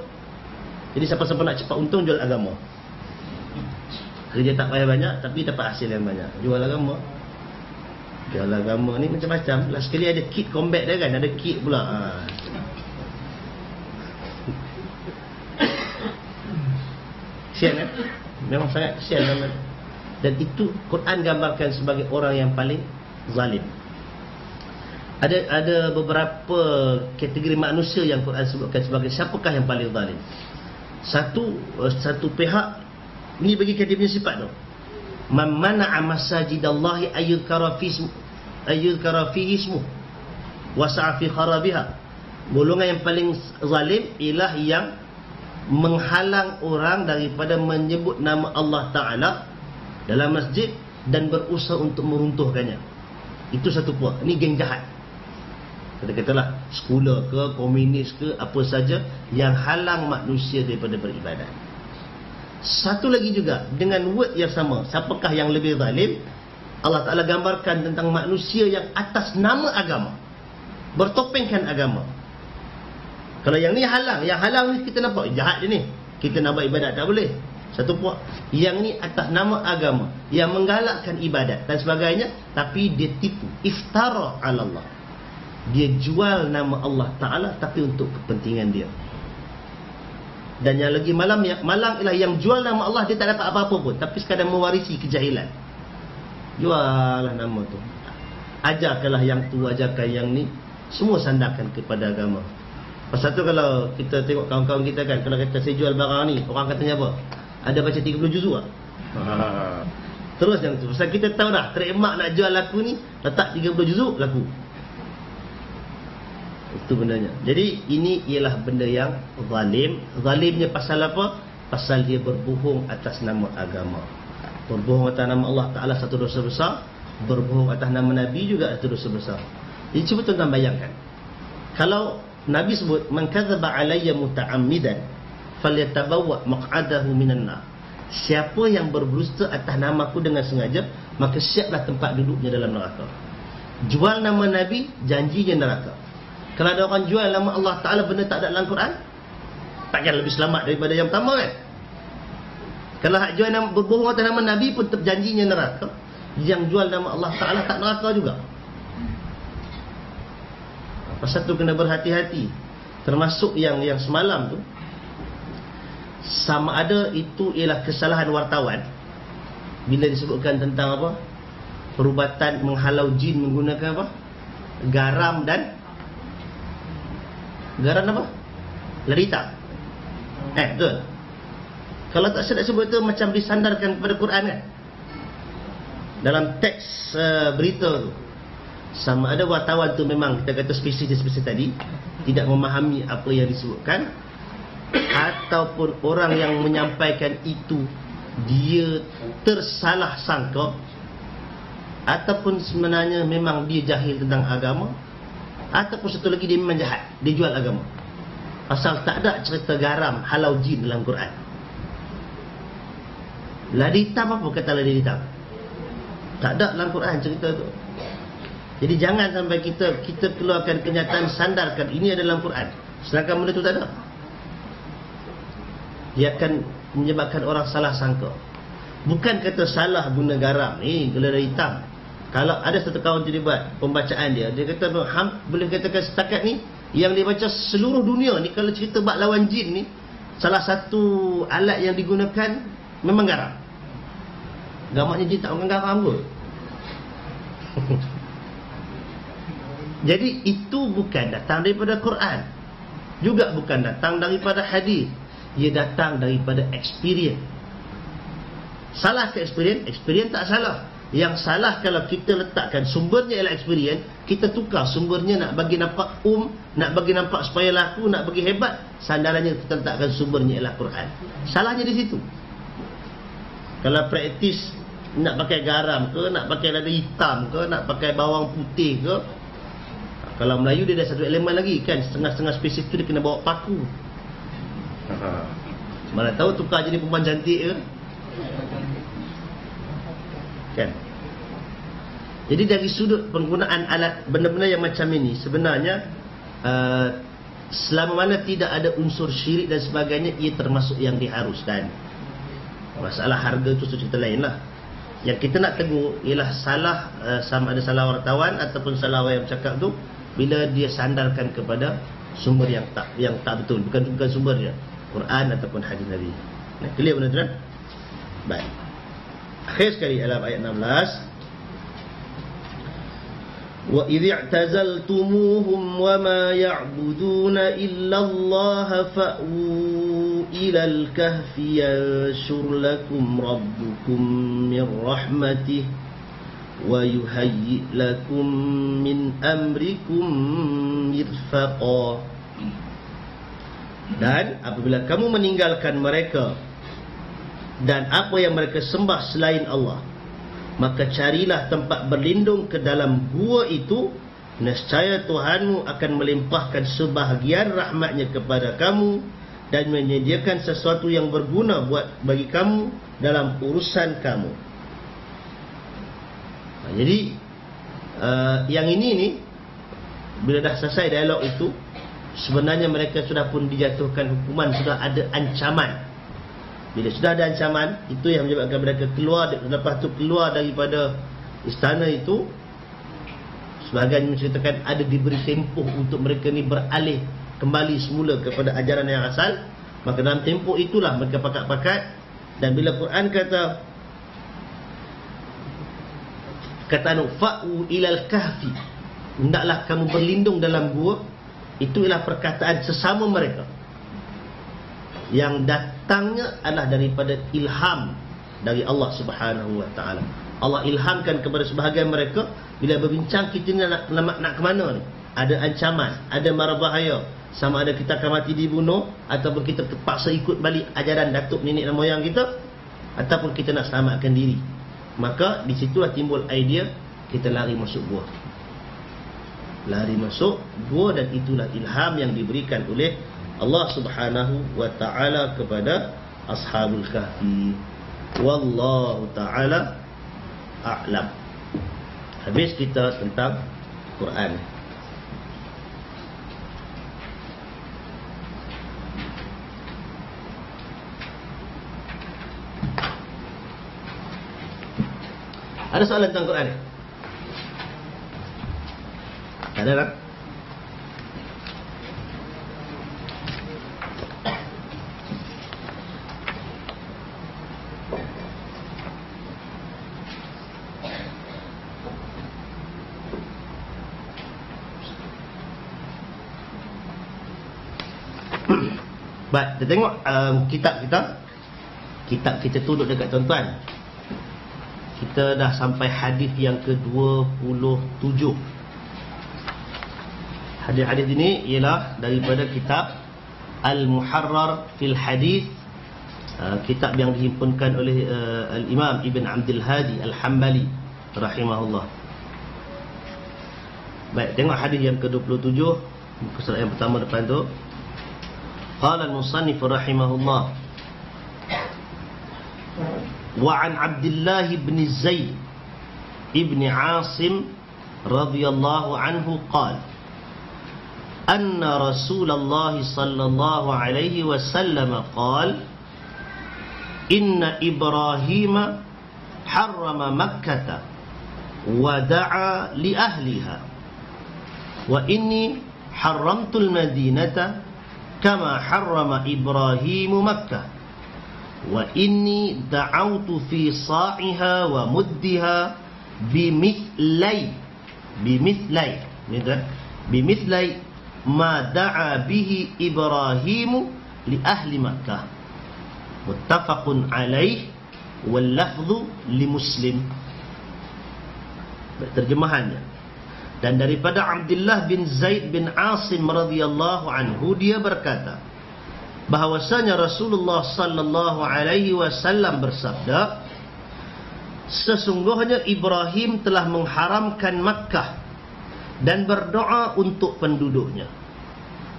Jadi siapa-siapa nak cepat untung, jual agama. Kerja tak payah banyak, tapi dapat hasil yang banyak. Jual agama. Jual agama ni macam-macam. Last sekali ada kit combat dia kan, ada kit pula. Kesian kan? Memang sangat kesian. Dan itu Quran gambarkan sebagai orang yang paling zalim. Ada beberapa kategori manusia yang Quran sebutkan sebagai siapakah yang paling zalim. Satu pihak ni bagi dia punya sifat tu. Man mana'a masajidallahi ayyuzkara fihi ismu wa sa'a fi kharabiha. Golongan yang paling zalim ialah yang menghalang orang daripada menyebut nama Allah Ta'ala dalam masjid dan berusaha untuk meruntuhkannya. Itu satu puak. Ini geng jahat. Katakanlah sekular ke, komunis ke, apa saja yang halang manusia daripada beribadat. Satu lagi juga dengan word yang sama, siapakah yang lebih zalim? Allah Ta'ala gambarkan tentang manusia yang atas nama agama, bertopengkan agama. Kalau yang ni halang, yang halang ni kita nampak jahat dia ni, kita nak buat ibadat tak boleh. Satu puak. Yang ni atas nama agama, yang menggalakkan ibadat dan sebagainya, tapi dia tipu, iftara 'ala Allah. Dia jual nama Allah Ta'ala tapi untuk kepentingan dia. Dan yang lagi malang ialah yang jual nama Allah, dia tak dapat apa-apa pun, tapi sekadar mewarisi kejahilan. Jual lah nama tu, ajarkanlah yang tu, ajarkan yang ni, semua sandarkan kepada agama. Pasal tu kalau kita tengok kawan-kawan kita kan, kalau kata saya jual barang ni, orang katanya apa? Ada baca 30 juzuk tak? Terus yang tu. Pasal kita tahu dah, trademark nak jual laku ni, letak 30 juzuk, laku. Itu bendanya. Jadi ini ialah benda yang zalim. Zalimnya pasal apa? Pasal dia berbohong atas nama agama. Berbohong atas nama Allah Ta'ala satu dosa besar, berbohong atas nama Nabi juga satu dosa besar. Jadi cuba tuan-tuan bayangkan, kalau Nabi sebut man kadzaba alayya muta'ammidan falyatabawwa maq'adahu minan nar. Siapa yang berdusta atas namaku dengan sengaja, maka siaplah tempat duduknya dalam neraka. Jual nama Nabi, janjinya neraka. Kalau ada orang jual nama Allah Ta'ala benda tak ada dalam Quran, takkan lebih selamat daripada yang pertama kan? Kalau hak jual nama, berbohong atas nama Nabi pun janjinya neraka, yang jual nama Allah Ta'ala tak neraka juga. Pasal tu kena berhati-hati. Termasuk yang semalam tu, sama ada itu ialah kesalahan wartawan bila disebutkan tentang apa, perubatan menghalau jin menggunakan apa, garam apa, lerita. Betul. Kalau tak sedap sebut tu macam disandarkan kepada Quran kan, dalam teks berita tu. Sama ada wartawan tu memang kita kata spesies tadi tidak memahami apa yang disebutkan, ataupun orang yang menyampaikan itu dia tersalah sangka, ataupun sebenarnya memang dia jahil tentang agama, ataupun satu lagi dia memang jahat, dia jual agama. Pasal tak ada cerita garam halau jin dalam Quran. Ladi hitam apa kata ladi hitam? Tak ada dalam Quran cerita tu. Jadi jangan sampai kita keluarkan kenyataan, sandarkan ini adalah Quran, sedangkan benda itu tak ada. Dia akan menyebabkan orang salah sangka. Bukan kata salah guna garam ni, gula hitam. Kalau ada satu kawan tu dia buat pembacaan dia kata boleh katakan setakat ni yang dia baca seluruh dunia ni, kalau cerita bab lawan jin ni, salah satu alat yang digunakan memang garam. Gamaknya jin tak makan garam kot. Jadi itu bukan datang daripada Quran, juga bukan datang daripada hadis. Ia datang daripada experience. Salah ke experience? Experience tak salah. Yang salah kalau kita letakkan sumbernya ialah experience, kita tukar sumbernya nak bagi nampak nak bagi nampak supaya laku, nak bagi hebat, sandarannya kita letakkan sumbernya ialah Quran. Salahnya di situ. Kalau praktis nak pakai garam ke, nak pakai lada hitam ke, nak pakai bawang putih ke. Kalau Melayu dia ada satu elemen lagi kan, setengah-setengah spesies tu dia kena bawa paku. Mana tahu tukar jadi perempuan cantik ke kan. Jadi dari sudut penggunaan alat benda-benda yang macam ini, sebenarnya selama mana tidak ada unsur syirik dan sebagainya, ia termasuk yang diharuskan. Masalah harga itu cerita lain lah. Yang kita nak tegur ialah salah, sama ada salah wartawan ataupun salah orang yang bercakap tu bila dia sandarkan kepada sumber yang tak betul, bukan sumber dia, Quran ataupun hadis Nabi. Nah, clear benda tu kan? Baik. Akhir sekali dalam ayat 16, وَإِذِ اعْتَزَلْتُمُوهُمْ وَمَا يَعْبُدُونَ إِلَّا اللَّهَ فَأْوُوا إِلَى الْكَهْفِ يَنشُرْ لَكُمْ رَبُّكُمْ مِنْ رَحْمَتِهِ وَيُهَيِّئْ لَكُمْ مِنْ أَمْرِكُمْ مِرْفَقًا. Dan apabila kamu meninggalkan mereka dan apa yang mereka sembah selain Allah, maka carilah tempat berlindung ke dalam gua itu, nescaya Tuhanmu akan melimpahkan sebahagian rahmatnya kepada kamu dan menyediakan sesuatu yang berguna bagi kamu dalam urusan kamu. Jadi yang ini ni, bila dah selesai dialog itu, sebenarnya mereka sudah pun dijatuhkan hukuman, sudah ada ancaman. Bila sudah ada ancaman, itu yang menyebabkan mereka keluar. Lepas tu keluar daripada istana itu, sebahagian menceritakan ada diberi tempoh untuk mereka ni beralih kembali semula kepada ajaran yang asal. Maka dalam tempoh itulah mereka pakat-pakat. Dan bila Quran kata fa'u ilal kahfi, hendaklah kamu berlindung dalam gua, itu ialah perkataan sesama mereka yang datangnya adalah daripada ilham dari Allah Subhanahu wa taala. Allah ilhamkan kepada sebahagian mereka, bila berbincang kita nak ke mana ni? Ada ancaman, ada mara bahaya, sama ada kita akan mati dibunuh ataupun kita terpaksa ikut balik ajaran datuk nenek dan moyang kita, ataupun kita nak selamatkan diri. Maka di situlah timbul idea kita lari masuk gua. Lari masuk gua, dan itulah ilham yang diberikan oleh Allah Subhanahu wa ta'ala kepada Ashabul Kahfi. Wallahu ta'ala a'lam. Habis kita tentang Quran. Ada soalan tentang Quran? Ada tak? Baik, kita tengok kitab kita tunduk dekat tuan-tuan. Kita dah sampai hadis yang ke-27. Hadis-hadis ini ialah daripada kitab Al-Muharrar fil Hadis, kitab yang dihimpunkan oleh Al-Imam Ibn Abdul Hadi Al-Hambali rahimahullah. Baik, tengok hadis yang ke-27, muka surat yang pertama depan tu. Qala al-musannif rahimahullah, wa an Abdullah bin Zaid ibn Asim radhiyallahu anhu qala anna Rasulullah sallallahu alaihi wasallam qala inna Ibrahim harrama Makkah wa da'a li ahliha wa inni harramtul Madinata kama harrama Ibrahim Makkah wa inni da'autu fi sa'iha wa muddiha bimithlai ma da'a bihi Ibrahim li ahli Makkah. Muttafaqun alaih wal lafdhu li Muslim. Terjemahannya, dan daripada Abdullah bin Zaid bin Asim radhiyallahu anhu, dia berkata bahwasanya Rasulullah sallallahu alaihi wasallam bersabda, sesungguhnya Ibrahim telah mengharamkan Makkah dan berdoa untuk penduduknya.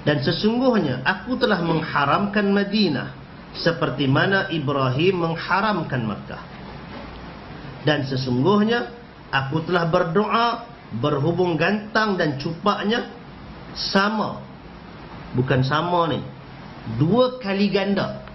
Dan sesungguhnya aku telah mengharamkan Madinah seperti mana Ibrahim mengharamkan Makkah. Dan sesungguhnya aku telah berdoa berhubung gantang dan cupaknya sama. Bukan sama ni, 2 kali ganda.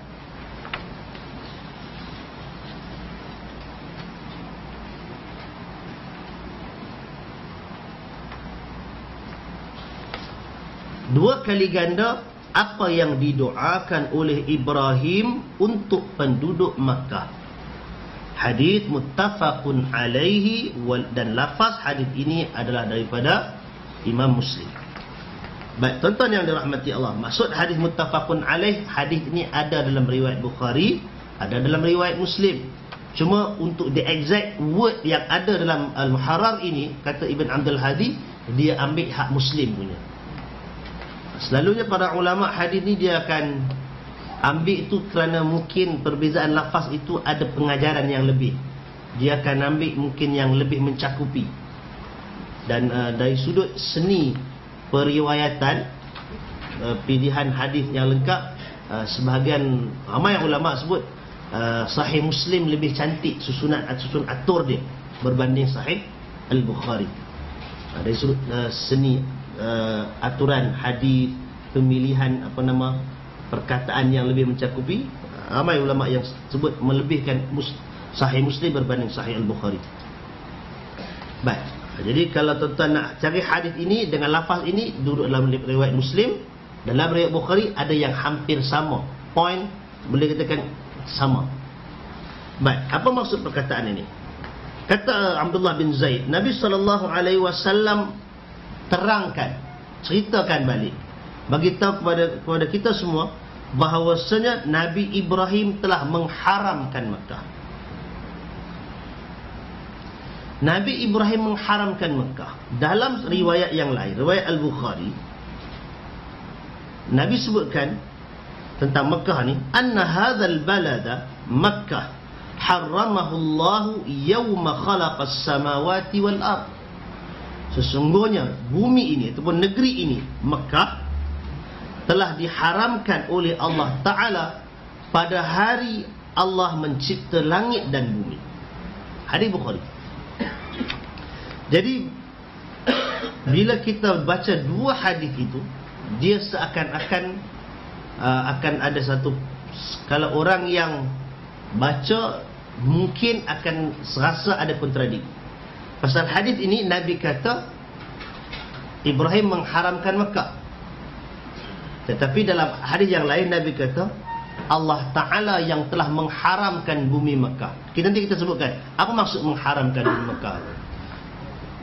Dua kali ganda apa yang didoakan oleh Ibrahim untuk penduduk Makkah. Hadis muttafaqun alaihi, dan lafaz hadis ini adalah daripada Imam Muslim. Baik, tuan-tuan yang dirahmati Allah, maksud hadis muttafaqun alaih, hadis ini ada dalam riwayat Bukhari, ada dalam riwayat Muslim. Cuma untuk the exact word yang ada dalam Al-Muharrar ini, kata Ibn Abdul Hadi, dia ambil hak Muslim punya. Selalunya para ulama hadis ni dia akan ambil itu kerana mungkin perbezaan lafaz itu ada pengajaran yang lebih. Dia akan ambil mungkin yang lebih mencakupi. Dan dari sudut seni periwayatan, pilihan hadis yang lengkap, sebahagian ramai ulama sebut Sahih Muslim lebih cantik susun atur dia berbanding Sahih Al-Bukhari. Dari sudut seni aturan hadis, pemilihan perkataan yang lebih mencakupi, ramai ulama yang sebut melebihkan Sahih Muslim berbanding Sahih Al-Bukhari. Baik, jadi kalau tuan-tuan nak cari hadis ini dengan lafaz ini, duduk dalam riwayat Muslim, dalam riwayat Bukhari ada yang hampir sama, point boleh katakan sama. Baik, apa maksud perkataan ini? Kata Abdullah bin Zaid, Nabi SAW terangkan, ceritakan balik, bagi tahu kepada kita semua bahawasanya Nabi Ibrahim telah mengharamkan Makkah. Nabi Ibrahim mengharamkan Makkah. Dalam riwayat yang lain, riwayat Al-Bukhari, Nabi sebutkan tentang Makkah ni, anna hadzal balada Makkah harramahu Allah yawma khalaqas samawati wal ard. Sesungguhnya bumi ini ataupun negeri ini, Makkah, telah diharamkan oleh Allah Ta'ala pada hari Allah mencipta langit dan bumi. Hadis Bukhari. Jadi bila kita baca dua hadis itu, dia seakan-akan akan ada satu, kalau orang yang baca mungkin akan serasa ada kontradik. Pasal hadis ini Nabi kata Ibrahim mengharamkan Makkah, tetapi dalam hadis yang lain Nabi kata Allah Ta'ala yang telah mengharamkan bumi Makkah. Nanti kita sebutkan apa maksud mengharamkan bumi Makkah.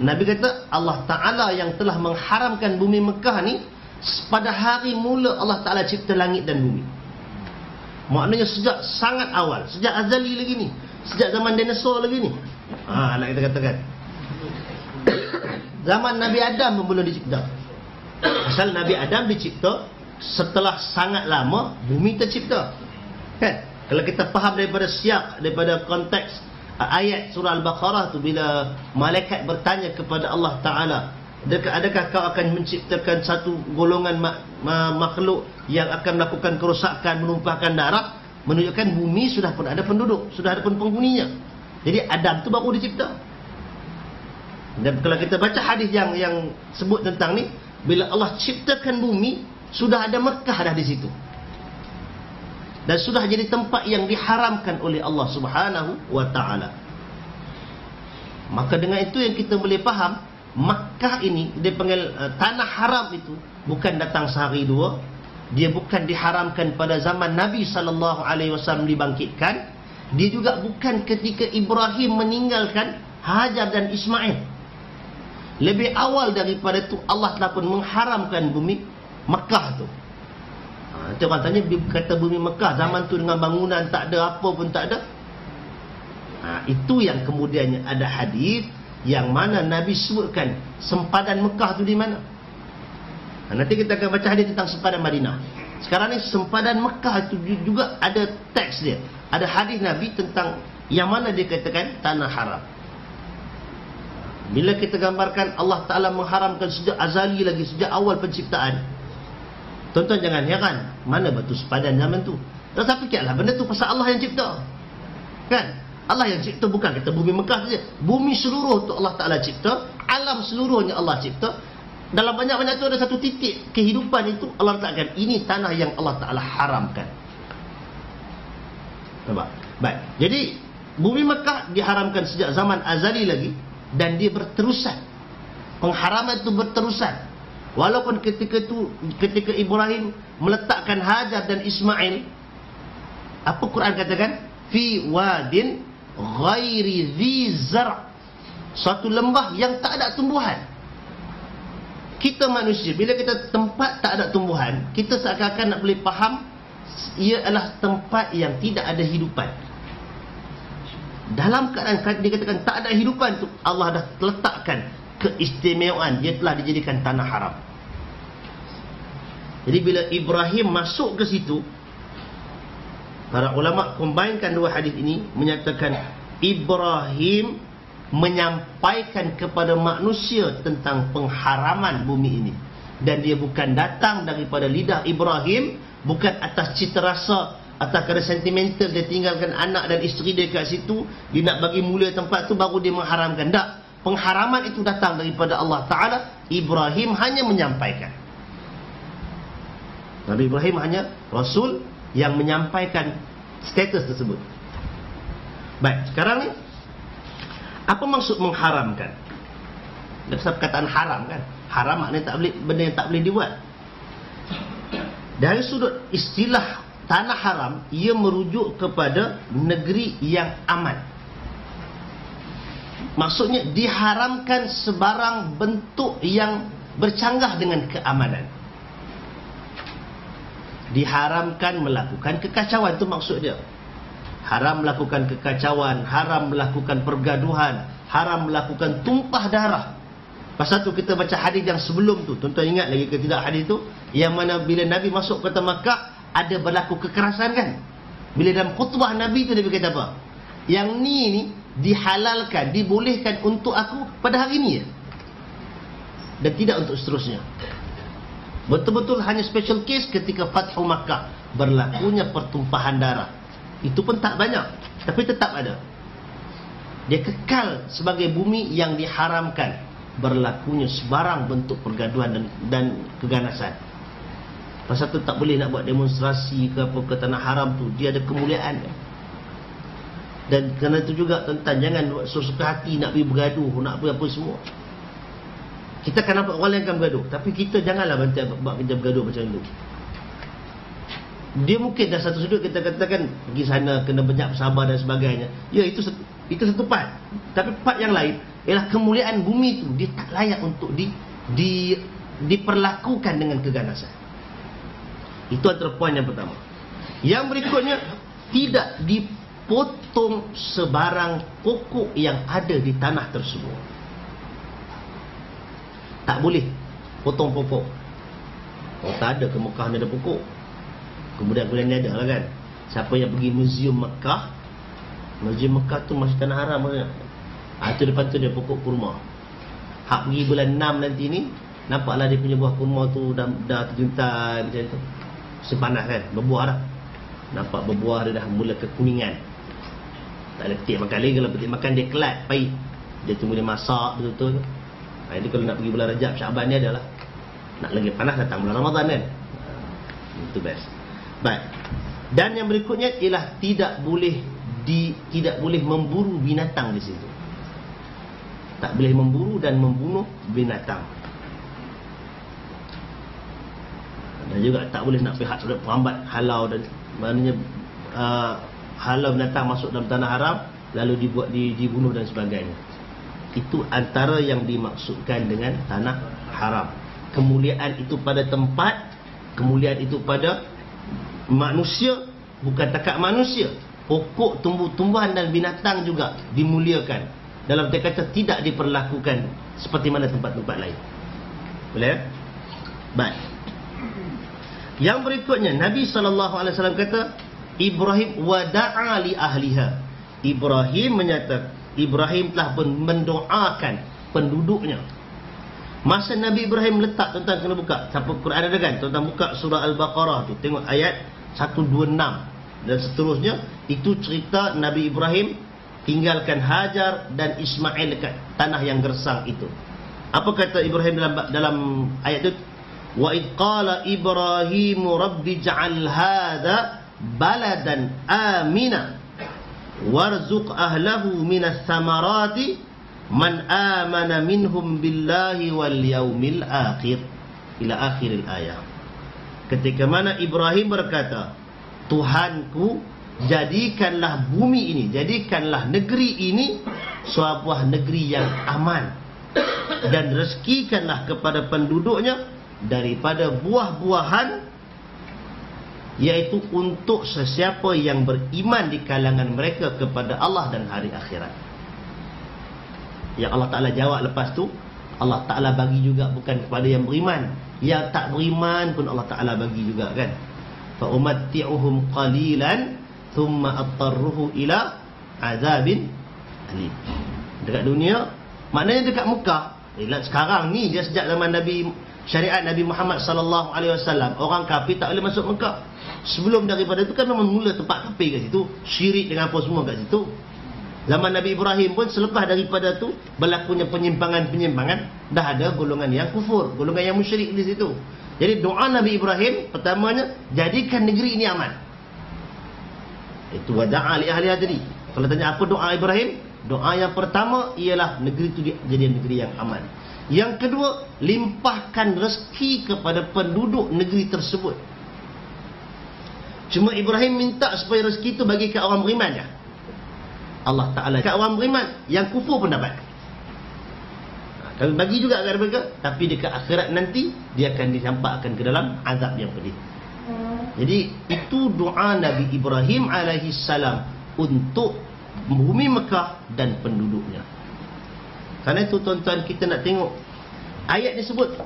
Nabi kata Allah Ta'ala yang telah mengharamkan bumi Makkah ni pada hari mula Allah Ta'ala cipta langit dan bumi. Maknanya sejak sangat awal, sejak azali lagi ni, sejak zaman dinosaur lagi ni. Nak kita katakan zaman Nabi Adam pun belum dicipta. Asal Nabi Adam dicipta setelah sangat lama bumi tercipta. Kan? Kalau kita faham daripada siyak, daripada konteks ayat surah Al-Baqarah tu, bila malaikat bertanya kepada Allah Ta'ala, adakah kau akan menciptakan satu golongan makhluk yang akan melakukan kerosakan, menumpahkan darah, menunjukkan bumi sudah pun ada penduduk, sudah ada pun penghuninya. Jadi Adam tu baru dicipta. Dan kalau kita baca hadis yang sebut tentang ni, bila Allah ciptakan bumi, sudah ada Mekah dah di situ, dan sudah jadi tempat yang diharamkan oleh Allah Subhanahu wa Ta'ala. Maka dengan itu yang kita boleh faham, Makkah ini dia panggil tanah haram itu bukan datang sehari dua. Dia bukan diharamkan pada zaman Nabi SAW dibangkitkan. Dia juga bukan ketika Ibrahim meninggalkan Hajar dan Ismail. Lebih awal daripada itu Allah telah pun mengharamkan bumi Makkah tu. Itu orang tanya, kata bumi Makkah zaman tu dengan bangunan tak ada, apa pun tak ada. Itu yang kemudiannya ada hadis yang mana Nabi sebutkan sempadan Mekah tu di mana. Nanti kita akan baca hadis tentang sempadan Madinah. Sekarang ni sempadan Mekah itu juga ada teks dia. Ada hadis Nabi tentang Yang mana dia katakan tanah haram. Bila kita gambarkan Allah Ta'ala mengharamkan sejak azali lagi, sejak awal penciptaan, tuan-tuan jangan heran, mana batu sepadan zaman tu. Tetapi fikirlah benda tu pasal Allah yang cipta. Kan? Allah yang cipta, bukan kata bumi Mekah saja. Bumi seluruh tu Allah Ta'ala cipta, alam seluruhnya Allah cipta. Dalam banyak-banyak tu ada satu titik kehidupan itu Allah letakkan. Ini tanah yang Allah Ta'ala haramkan. Nampak? Baik. Jadi bumi Mekah diharamkan sejak zaman azali lagi, dan dia berterusan. Pengharaman itu berterusan. Walaupun ketika Ibrahim meletakkan Hajar dan Ismail, apa Quran katakan? Fi wadin ghairi dhi zar'. Suatu lembah yang tak ada tumbuhan. Kita manusia, bila kita tempat tak ada tumbuhan, kita seakan-akan nak boleh faham ia adalah tempat yang tidak ada hidupan. Dalam keadaan dikatakan tak ada hidupan tu, Allah dah letakkan keistimewaan, dia telah dijadikan tanah haram. Jadi bila Ibrahim masuk ke situ, para ulama combinkan dua hadis ini, menyatakan Ibrahim menyampaikan kepada manusia tentang pengharaman bumi ini. Dan dia bukan datang daripada lidah Ibrahim, bukan atas cita rasa, atas kerana sentimental dia tinggalkan anak dan isteri dia kat situ, dia nak bagi mulia tempat tu baru dia mengharamkan. Tak, pengharaman itu datang daripada Allah Ta'ala. Ibrahim hanya menyampaikan. Nabi Ibrahim hanya Rasul yang menyampaikan status tersebut. Baik, sekarang ni apa maksud mengharamkan? Pasal perkataan haram kan, haram maknanya tak boleh, benda yang tak boleh dibuat. Dari sudut istilah tanah haram, ia merujuk kepada negeri yang aman. Maksudnya diharamkan sebarang bentuk yang bercanggah dengan keamanan. Diharamkan melakukan kekacauan, itu maksud dia. Haram melakukan kekacauan, haram melakukan pergaduhan, haram melakukan tumpah darah. Pasal tu kita baca hadis yang sebelum tu, tuan-tuan ingat lagi ke tidak hadis tu, yang mana bila Nabi masuk kota Makkah ada berlaku kekerasan kan. Bila dalam khutbah Nabi tu Nabi kata apa? Yang ni dihalalkan, dibolehkan untuk aku pada hari ni, dan tidak untuk seterusnya. Betul-betul hanya special case ketika Fathu Makkah berlakunya pertumpahan darah. Itu pun tak banyak, tapi tetap ada. Dia kekal sebagai bumi yang diharamkan berlakunya sebarang bentuk pergaduhan dan keganasan. Pasal tu tak boleh nak buat demonstrasi ke apa ke tanah haram tu, dia ada kemuliaan. Dan kerana itu juga tuan-tuan, jangan buat suka hati nak pergi bergaduh, nak apa semua. Kita akan nampak orang yang akan bergaduh, tapi kita janganlah bantai buat kita bergaduh macam tu. Dia mungkin dah satu sudut kita katakan pergi sana kena banyak bersabar dan sebagainya. Ya, itu satu part. Tapi part yang lain ialah kemuliaan bumi tu dia tak layak untuk diperlakukan dengan keganasan. Itu antara poin yang pertama. Yang berikutnya, tidak dipotong sebarang pokok yang ada di tanah tersebut. Tak boleh potong pokok. Oh, tak ada ke Mekah ada pokok. Kemudian ni ada lah kan. Siapa yang pergi Museum Mekah, Museum Mekah tu masih tanah haram kan? Itu depan tu dia pokok kurma. Hak pergi bulan 6 nanti ni, nampaklah dia punya buah kurma tu dah terjuntai macam tu. Sepanas kan, berbuah dah. Nampak berbuah dia dah mula kekuningan. Tak ada petik makan lagi. Kalau petik makan dia kelat, pahit. Dia tunggu dia masak betul-betul. Jadi kalau nak pergi bulan Rajab, Syaban ni adalah nak lagi panas datang bulan Ramadan kan. Itu best. Baik. Dan yang berikutnya ialah tidak boleh memburu binatang di situ. Tak boleh memburu dan membunuh binatang. Dan juga tak boleh nak pihak perambat halau, dan maknanya halau binatang masuk dalam tanah haram lalu dibunuh dan sebagainya. Itu antara yang dimaksudkan dengan tanah haram. Kemuliaan itu pada tempat, kemuliaan itu pada manusia, bukan takat manusia. Pokok, tumbuh-tumbuhan dan binatang juga dimuliakan. Dalam dia kata tidak diperlakukan seperti mana tempat-tempat lain. Boleh? Baik. Yang berikutnya, Nabi SAW kata, Ibrahim wada'a li ahliha. Ibrahim telah pun mendoakan penduduknya. Masa Nabi Ibrahim letak, tuan-tuan kena buka, siapa Quran ada kan, tuan-tuan buka surah Al-Baqarah tu, tengok ayat 126 dan seterusnya. Itu cerita Nabi Ibrahim tinggalkan Hajar dan Ismail dekat tanah yang gersang itu. Apa kata Ibrahim dalam ayat itu? Wa id qala Ibrahim rabbi ja'al hadha baladan amina warzuq ahlahu minas samarati man amana minhum billahi wal yaumil akhir, ila akhiril ayat. Ketika mana Ibrahim berkata, Tuhanku, jadikanlah bumi ini, jadikanlah negeri ini sebuah negeri yang aman, dan rezekikanlah kepada penduduknya daripada buah-buahan, yaitu untuk sesiapa yang beriman di kalangan mereka kepada Allah dan hari akhirat. Yang Allah Ta'ala jawab lepas tu, Allah Ta'ala bagi juga bukan kepada yang beriman, yang tak beriman pun Allah Ta'ala bagi juga kan. Fa umatti'uhum qalilan thumma attarruhu ila azabin alim. Dekat dunia, maknanya dekat Mekah. Sekarang ni dia sejak zaman Nabi, syariat Nabi Muhammad sallallahu alaihi wasallam, orang kafir tak boleh masuk Mekah. Sebelum daripada itu kan memang mula tempat kafir kat situ, syirik dengan apa semua kat situ. Zaman Nabi Ibrahim pun selepas daripada tu berlakunya penyimpangan-penyimpangan, dah ada golongan yang kufur, golongan yang musyrik di situ. Jadi doa Nabi Ibrahim pertamanya, jadikan negeri ini aman. Itu wada'a li ahliha tadi. Kalau tanya apa doa Ibrahim, doa yang pertama ialah negeri itu jadi negeri yang aman. Yang kedua, limpahkan rezeki kepada penduduk negeri tersebut. Cuma Ibrahim minta supaya rezeki itu bagi ke orang beriman je. Allah Ta'ala kat orang beriman, yang kufur pun dapat. Kami bagi juga kepada mereka, tapi dekat akhirat nanti dia akan dicampakkan ke dalam azab yang pedih. Jadi itu doa Nabi Ibrahim alaihi salam untuk bumi Mekah dan penduduknya. Karena itu tuan-tuan, kita nak tengok ayat disebut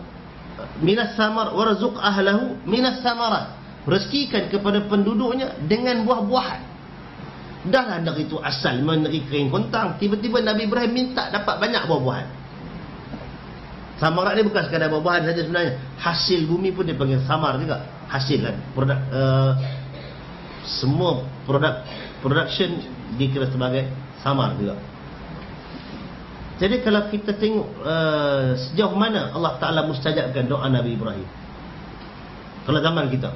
minas samar warzuq ahlahu minas samarat, rezekikan kepada penduduknya dengan buah-buahan. Dah lah dari itu asal meneri kering kontang, tiba-tiba Nabi Ibrahim minta dapat banyak buah-buahan. Samarat ni bukan sekadar buah-buahan saja sebenarnya, hasil bumi pun dia panggil samar juga. Hasil kan, produk, semua production dikira sebagai samar juga. Jadi kalau kita tengok sejauh mana Allah Ta'ala mustajabkan doa Nabi Ibrahim, kalau zaman kita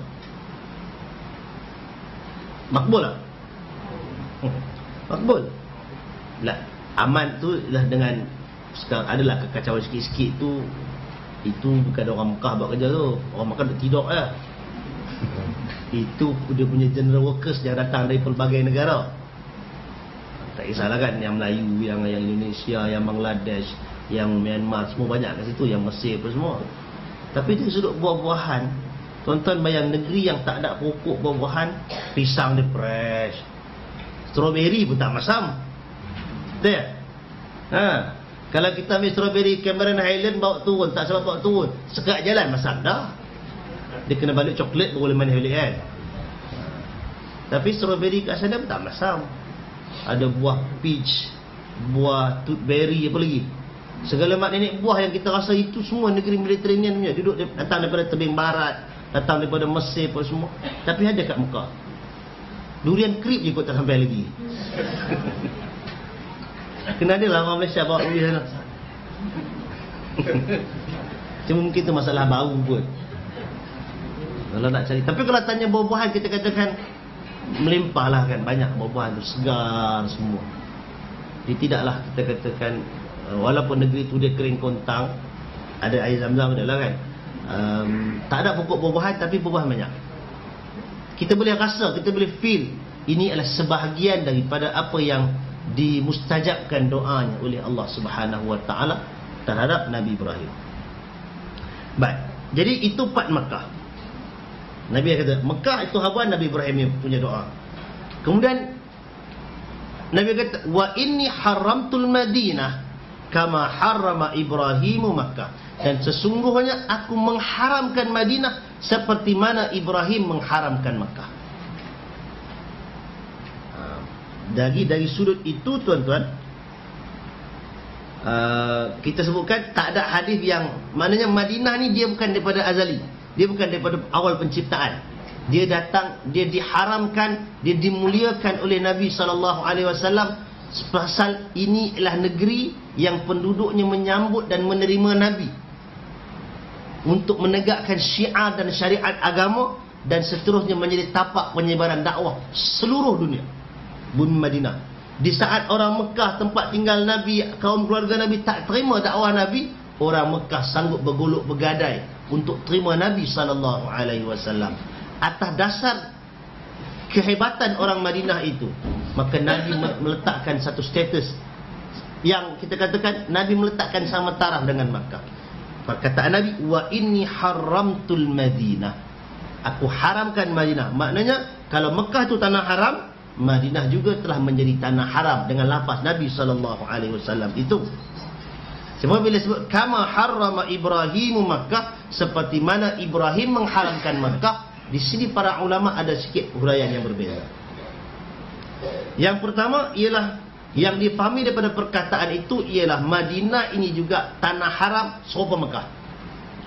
makbul lah. Makbul lah. Aman tu lah, dengan sekarang adalah kekacauan sikit-sikit tu, itu bukan orang Mekah buat kerja tu. Orang Mekah duduk tidur lah. Itu dia punya general workers yang datang dari pelbagai negara. Tak kisahlah kan, yang Melayu, yang Indonesia, yang Bangladesh, yang Myanmar, semua banyak kat situ, yang Mesir pun semua. Tapi dari sudut buah-buahan, tuan-tuan bayang negeri yang tak ada pokok buah-buahan, pisang dia fresh, strawberry pun tak masam. Betul tak? Kalau kita ambil strawberry Cameron Highland bawa turun, tak sebab bawa turun, sekat jalan masam dah. Dia kena balik coklat baru boleh main balik kan. Tapi strawberry kat sana pun tak masam. Ada buah peach, buah toothberry, apa lagi, segala mak nenek buah yang kita rasa itu semua negeri Mediterranean punya, duduk datang daripada tebing barat, datang daripada Mesir pun semua. Tapi ada kat Mekah. Durian krip je kot tak sampai lagi. Kena ada lah orang Malaysia bawa durian sana. Cuma mungkin itu masalah bau pun, kalau nak cari. Tapi kalau tanya buah-buahan, kita katakan melimpah lah kan, banyak buah-buahan tu, segar semua. Dia tidaklah kita katakan, walaupun negeri tu dia kering kontang, ada air zam-zam adalah kan, tak ada pokok buah-buahan, tapi buah-buahan banyak. Kita boleh rasa, kita boleh feel, ini adalah sebahagian daripada apa yang dimustajabkan doanya oleh Allah Subhanahu Wa Taala terhadap Nabi Ibrahim. Baik, jadi itu part Mekah. Nabi kata Mekah itu habuan Nabi Ibrahim punya doa. Kemudian Nabi kata wa inni haramtul Madinah kama harrama Ibrahimu Makkah, dan sesungguhnya aku mengharamkan Madinah seperti mana Ibrahim mengharamkan Makkah. dari sudut itu tuan-tuan, kita sebutkan tak ada hadis yang maknanya Madinah ni dia bukan daripada azali, dia bukan daripada awal penciptaan. Dia datang, dia diharamkan, dia dimuliakan oleh Nabi SAW pasal ini ialah negeri yang penduduknya menyambut dan menerima Nabi untuk menegakkan syiar dan syariat agama, dan seterusnya menjadi tapak penyebaran dakwah seluruh dunia. Bumi Madinah. Di saat orang Mekah, tempat tinggal Nabi, kaum keluarga Nabi tak terima dakwah Nabi, orang Mekah sanggup bergolok bergadai untuk terima Nabi SAW. Atas dasar kehebatan orang Madinah itu, maka Nabi meletakkan satu status yang kita katakan Nabi meletakkan sama taraf dengan Makkah. Perkataan Nabi, wa inni haramtul Madinah, aku haramkan Madinah. Maknanya kalau Mekah itu tanah haram, Madinah juga telah menjadi tanah haram dengan lafaz Nabi SAW itu. Semua bila sebut kama harrama Ibrahimu Makkah, seperti mana Ibrahim mengharamkan Makkah. Di sini para ulama ada sikit huraian yang berbeza. Yang pertama ialah yang difahami daripada perkataan itu ialah Madinah ini juga tanah haram serupa Mekah.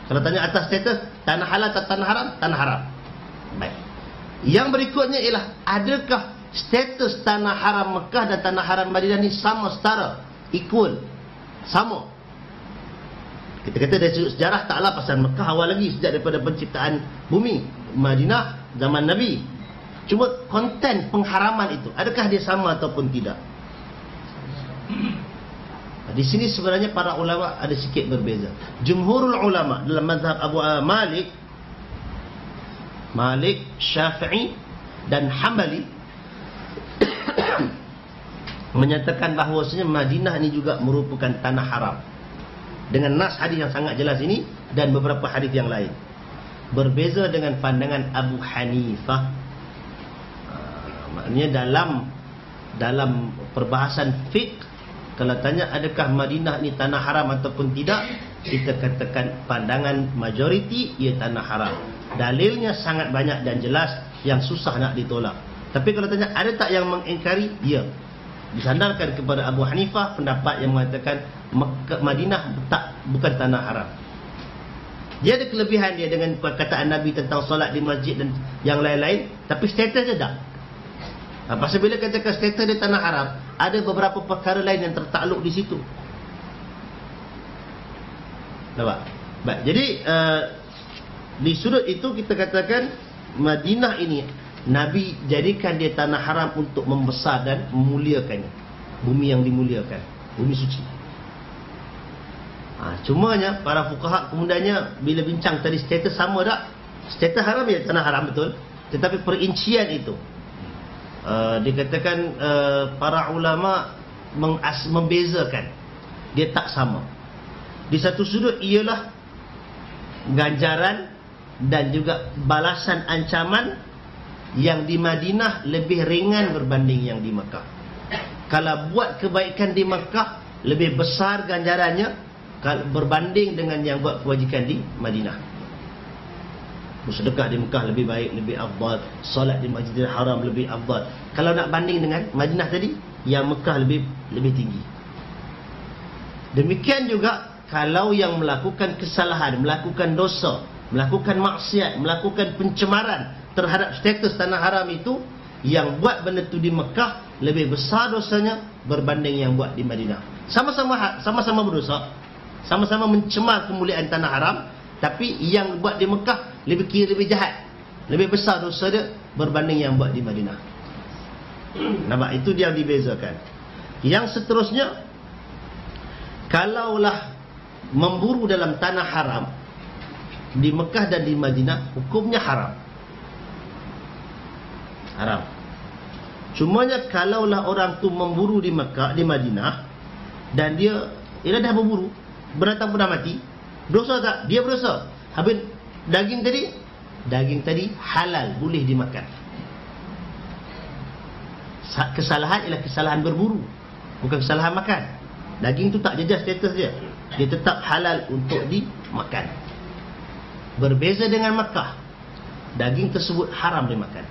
Kalau tanya atas status tanah halal atau tanah haram? Tanah haram. Baik. Yang berikutnya ialah adakah status tanah haram Mekah dan tanah haram Madinah ni sama, setara, equal, sama? Kita kata dari sudut sejarah taklah, pasal Mekah awal lagi sejak daripada penciptaan bumi. Madinah zaman Nabi. Cuma konten pengharaman itu, adakah dia sama ataupun tidak? Di sini sebenarnya para ulama ada sikit berbeza. Jumhurul ulama dalam mazhab Abu Malik, Syafi'i dan Hambali menyatakan bahawasanya Madinah ini juga merupakan tanah haram, dengan nas hadis yang sangat jelas ini dan beberapa hadis yang lain. Berbeza dengan pandangan Abu Hanifah. Maknanya dalam perbahasan fiqh, kalau tanya adakah Madinah ini tanah haram ataupun tidak, kita katakan pandangan majoriti ia tanah haram. Dalilnya sangat banyak dan jelas yang susah nak ditolak. Tapi kalau tanya ada tak yang mengingkari? Ya. Disandarkan kepada Abu Hanifah pendapat yang mengatakan Madinah bukan tanah haram. Dia ada kelebihan dia dengan perkataan Nabi tentang solat di masjid dan yang lain-lain, tapi status dia tak. Pasal bila katakan status dia tanah haram, ada beberapa perkara lain yang tertakluk di situ. Nampak? Baik, jadi di sudut itu kita katakan Madinah ini Nabi jadikan dia tanah haram untuk membesar dan memuliakannya. Bumi yang dimuliakan, bumi suci. Cumanya para fuqaha kemudiannya bila bincang tadi status sama tak? Status haram ya tanah haram betul, tetapi perincian itu dikatakan para ulama membezakan, dia tak sama. Di satu sudut ialah ganjaran dan juga balasan ancaman yang di Madinah lebih ringan berbanding yang di Mekah. Kalau buat kebaikan di Mekah lebih besar ganjarannya berbanding dengan yang buat kewajikan di Madinah. Bersedekah di Mekah lebih baik, lebih afdal. Solat di Masjidil Haram lebih afdal. Kalau nak banding dengan Madinah tadi, yang Mekah lebih tinggi. Demikian juga kalau yang melakukan kesalahan, melakukan dosa, melakukan maksiat, melakukan pencemaran terhadap status tanah haram itu, yang buat benda itu di Mekah lebih besar dosanya berbanding yang buat di Madinah. Sama-sama berdosa, sama-sama mencemar kemuliaan tanah haram, tapi yang buat di Mekah lebih kira lebih jahat, lebih besar dosa dia berbanding yang buat di Madinah. Nampak? Itu dia yang dibezakan. Yang seterusnya, kalaulah memburu dalam tanah haram di Mekah dan di Madinah, hukumnya haram. Haram. Cumanya kalaulah orang tu memburu di Mekah, di Madinah, dan dia dah berburu, binatang pun dah mati, dosa tak? Dia berdosa. Habis daging tadi halal, boleh dimakan. Kesalahan ialah kesalahan berburu, bukan kesalahan makan. Daging tu tak jejas status dia, dia tetap halal untuk dimakan. Berbeza dengan Makkah, daging tersebut haram dimakan.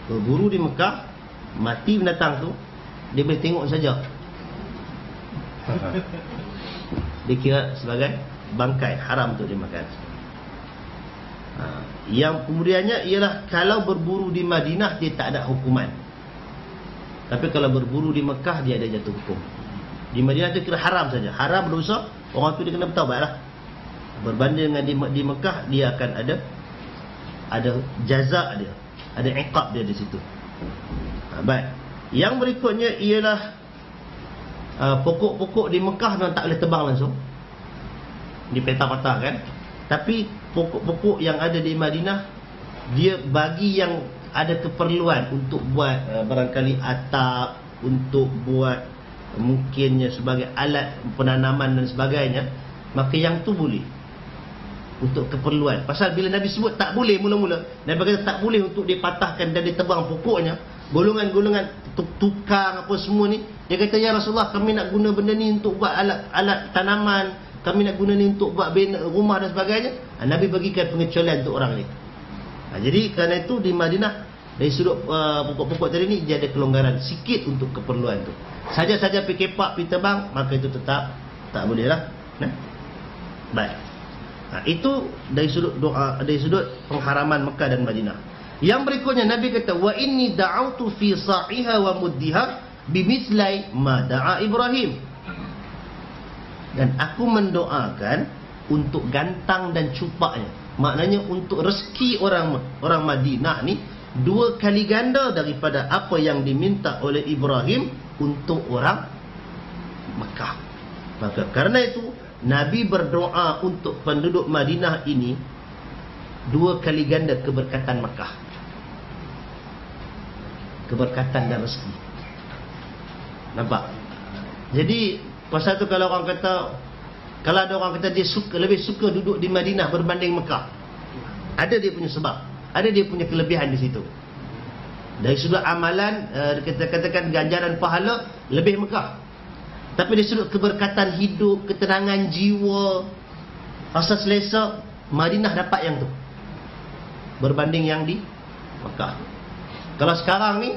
berburu di Mekah, mati binatang tu, dia boleh tengok saja. Dia kira sebagai bangkai, haram untuk dimakan. Yang kemudiannya ialah kalau berburu di Madinah dia tak ada hukuman. Tapi kalau berburu di Mekah dia ada jatuh hukum. Di Madinah tu kira haram saja. Haram berdosa, orang tu dia kena bertaubat lah. Berbanding dengan di Mekah dia akan ada jaza dia, ada iqab dia di situ. Baik. Yang berikutnya ialah pokok-pokok di Mekah memang tak boleh tebang langsung, dipetah-petah kan. Tapi pokok-pokok yang ada di Madinah, dia bagi yang ada keperluan untuk buat barangkali atap, untuk buat mungkinnya sebagai alat penanaman dan sebagainya, maka yang tu boleh untuk keperluan. Pasal bila Nabi sebut tak boleh mula-mula, Nabi kata tak boleh untuk dipatahkan dan ditebang pokoknya, golongan-golongan tukang apa semua ni, dia kata ya Rasulullah, kami nak guna benda ni untuk buat alat tanaman, kami nak guna ni untuk buat rumah dan sebagainya. Nabi bagikan pengecualian untuk orang ni. Jadi kerana itu di Madinah dari sudut pokok-pokok tadi ni dia ada kelonggaran sikit untuk keperluan tu. Saja-saja pergi kepak, pergi tebang, maka itu tetap tak boleh lah. Baik. Itu dari sudut doa, dari sudut pengharaman Mekah dan Madinah. Yang berikutnya Nabi kata wa inni da'autu fi sa'iha wa muddiha bimislai ma da'a Ibrahim. Dan aku mendoakan untuk gantang dan cupaknya. Maknanya untuk rezeki orang Madinah ni 2 kali ganda daripada apa yang diminta oleh Ibrahim untuk orang Mekah. Maka kerana itu Nabi berdoa untuk penduduk Madinah ini 2 kali ganda keberkatan Mekah, keberkatan dan rezeki. Nampak? Jadi pasal tu kalau orang kata, kalau ada orang kata dia lebih suka duduk di Madinah berbanding Mekah, ada dia punya sebab, ada dia punya kelebihan di situ. Dari sudut amalan, kita katakan ganjaran pahala lebih Mekah. Tapi dari sudut keberkatan hidup, ketenangan jiwa, rasa selesa, Madinah dapat yang tu berbanding yang di Mekah. Kalau sekarang ni,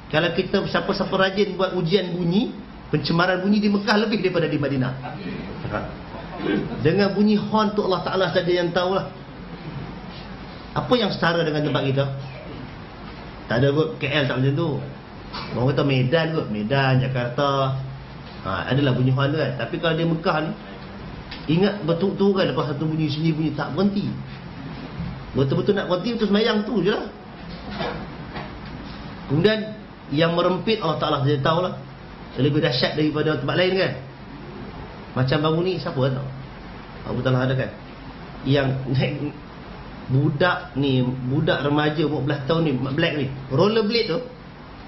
kalau kita siapa-siapa rajin buat ujian bunyi, pencemaran bunyi di Mekah lebih daripada di Madinah. Dengan bunyi horn tu Allah Ta'ala saja yang tahulah. Apa yang setara dengan tempat kita? Tak ada kot, KL tak macam tu. Orang kata Medan kot, Medan, Jakarta, adalah bunyi horn tu kan. Tapi kalau di Mekah ni, ingat betul-betul kan, lepas satu bunyi sini bunyi tak berhenti. Betul-betul nak berhenti, betul semayang tu je lah. Kemudian yang merempit Allah Ta'ala saja tahulah, lebih dahsyat daripada tempat lain kan. Macam baru ni siapa tahu, Abu Talha ada kan, yang naik budak remaja 14 tahun ni, black ni, rollerblade tu,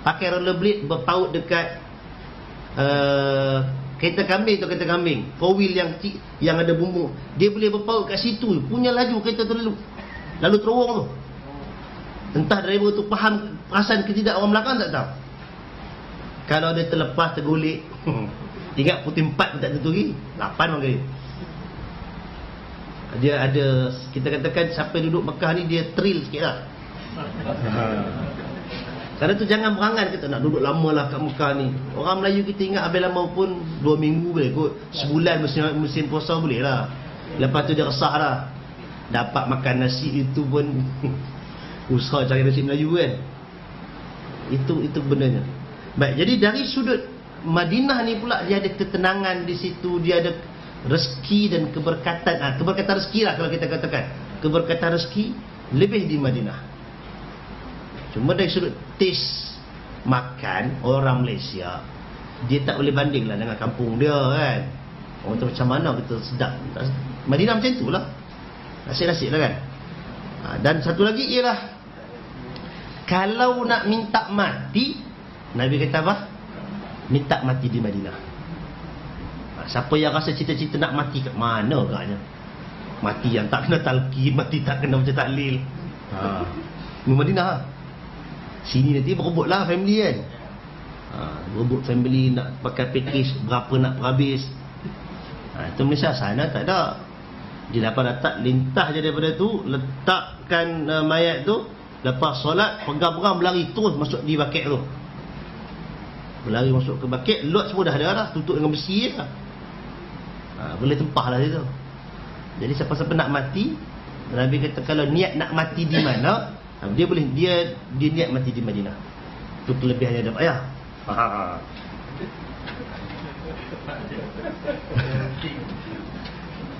pakai rollerblade berpaut dekat kereta kambing tu, kereta kambing 4 wheel yang ada bumbu, dia boleh berpaut kat situ, punya laju kereta tu lalu terowong tu. Entah driver tu perasan ke tidak orang belakang tak tahu. Kalau dia terlepas, tergolek ingat putih 4 pun tak tentu lagi, 8 orang kali. Dia ada, kita katakan siapa duduk Mekah ni dia thrill sikit lah. Kerana tu jangan berangan kita nak duduk lama lah kat Mekah ni. Orang Melayu kita ingat habis lama pun 2 minggu boleh kot, sebulan musim puasa boleh lah. Lepas tu dia resah lah, dapat makan nasi itu pun usaha cari nasi Melayu kan. Itu benarnya. Baik, jadi dari sudut Madinah ni pula dia ada ketenangan di situ, dia ada rezeki dan keberkatan. Keberkatan rezeki lah kalau kita katakan. Keberkatan rezeki lebih di Madinah. Cuma dari sudut taste makan, orang Malaysia dia tak boleh banding lah dengan kampung dia kan. Orang tu macam mana kita sedap. Madinah macam tu lah, nasib-nasib lah kan. Dan satu lagi ialah, kalau nak minta mati, Nabi kata apa? Minta mati di Madinah. Siapa yang rasa cita-cita nak mati kat mana agaknya? Mati yang tak kena talqin, mati tak kena macam tahlil. Di Madinah. Sini nanti berebut lah family kan. Berebut family nak pakai package berapa nak habis. Itu Malaysia, sana tak ada. Dia dapat letak lintah je daripada tu, letakkan mayat tu, Lepas solat, pegang-pegang berlari terus masuk di bakit tu. Berlari masuk ke bakit, lot semua dah ada dah, tutup dengan besi je. Boleh tempah lah situ. Jadi siapa-siapa nak mati, Nabi kata kalau niat nak mati di mana, dia boleh, dia niat mati di Madinah. Itu kelebihannya ada ayah.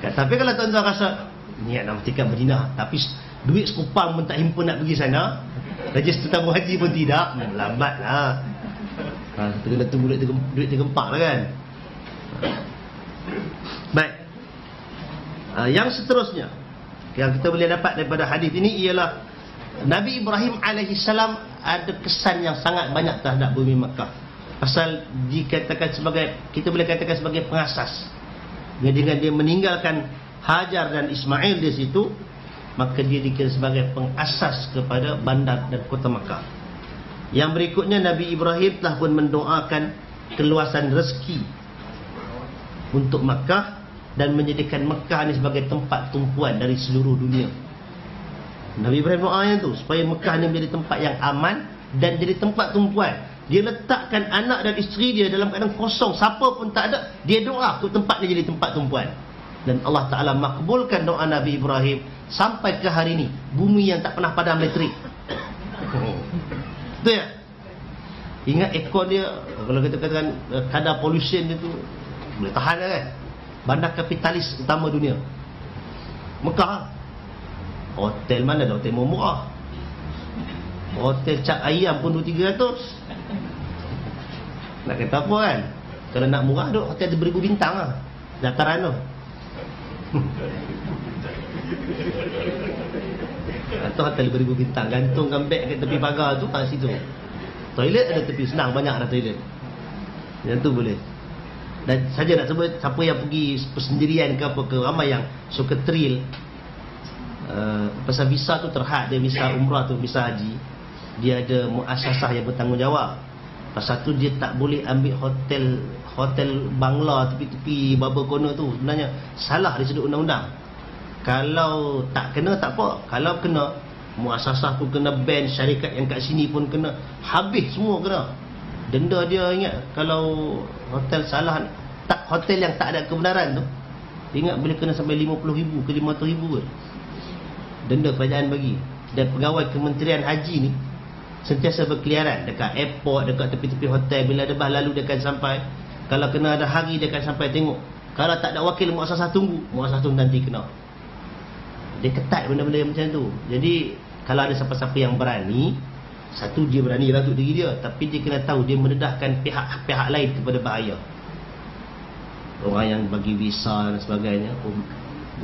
Tapi kalau tuan-tuan rasa niat nak mati kat Madinah, tapi duit sekupang pun tak himpun nak pergi sana, register tabung haji pun tidak, lambat lah. Kita kena tunggu duit tergempak lah kan. Baik. Yang seterusnya yang kita boleh dapat daripada hadis ini ialah Nabi Ibrahim alaihissalam ada kesan yang sangat banyak terhadap bumi Makkah. Pasal dikatakan sebagai, kita boleh katakan sebagai pengasas. Dengan dia meninggalkan Hajar dan Ismail di situ, maka dia dikira sebagai pengasas kepada bandar dan kota Makkah. Yang berikutnya, Nabi Ibrahim telah pun mendoakan keluasan rezeki untuk Makkah dan menjadikan Mekah ini sebagai tempat tumpuan dari seluruh dunia. Nabi Ibrahim doa yang tu supaya Mekah ini menjadi tempat yang aman dan jadi tempat tumpuan. Dia letakkan anak dan isteri dia dalam keadaan kosong, siapa pun tak ada, dia doa untuk tempat dia jadi tempat tumpuan. Dan Allah Ta'ala makbulkan doa Nabi Ibrahim sampai ke hari ini. Bumi yang tak pernah padam elektrik. Betul ya? Ingat ekor dia, kalau kita katakan kadar pollution dia tu boleh tahan kan? Bandar kapitalis utama dunia Mekah. Hotel mana ada hotel murah? Hotel cap ayam pun 2-300. Nak kata apa kan? Kalau nak murah duk hotel beribu bintang lah, dataran tu. Atau hotel beribu bintang, gantungkan beg kat tepi pagar tu, kat situ. Toilet ada tepi, senang, banyak ada toilet. Yang tu boleh. Dan saja nak sebut, siapa yang pergi persendirian ke apa ke, ramai yang suka thrill. Pasal visa tu terhad, dia visa umrah tu, visa haji, dia ada muasasah yang bertanggungjawab. Pasal tu dia tak boleh ambil hotel bangla tepi-tepi baba corner tu. Sebenarnya salah dari sudut undang-undang. Kalau tak kena tak apa, kalau kena muasasah tu kena ban, syarikat yang kat sini pun kena, habis semua kena. Denda dia, ingat, kalau hotel salah, tak, hotel yang tak ada kebenaran tu, ingat boleh kena sampai 50,000 ke 500,000 ke denda kerajaan bagi. Dan pegawai Kementerian Haji ni sentiasa berkeliaran dekat airport, dekat tepi-tepi hotel. Bila ada bah lalu dia akan sampai. Kalau kena ada hari dia akan sampai tengok. Kalau tak ada wakil muasasah tunggu, muasasah tu nanti kena. Dia ketat benda-benda yang macam tu. Jadi kalau ada siapa-siapa yang berani, satu, dia berani lah untuk diri dia, tapi dia kena tahu dia mendedahkan pihak-pihak lain kepada bahaya. Orang yang bagi visa dan sebagainya.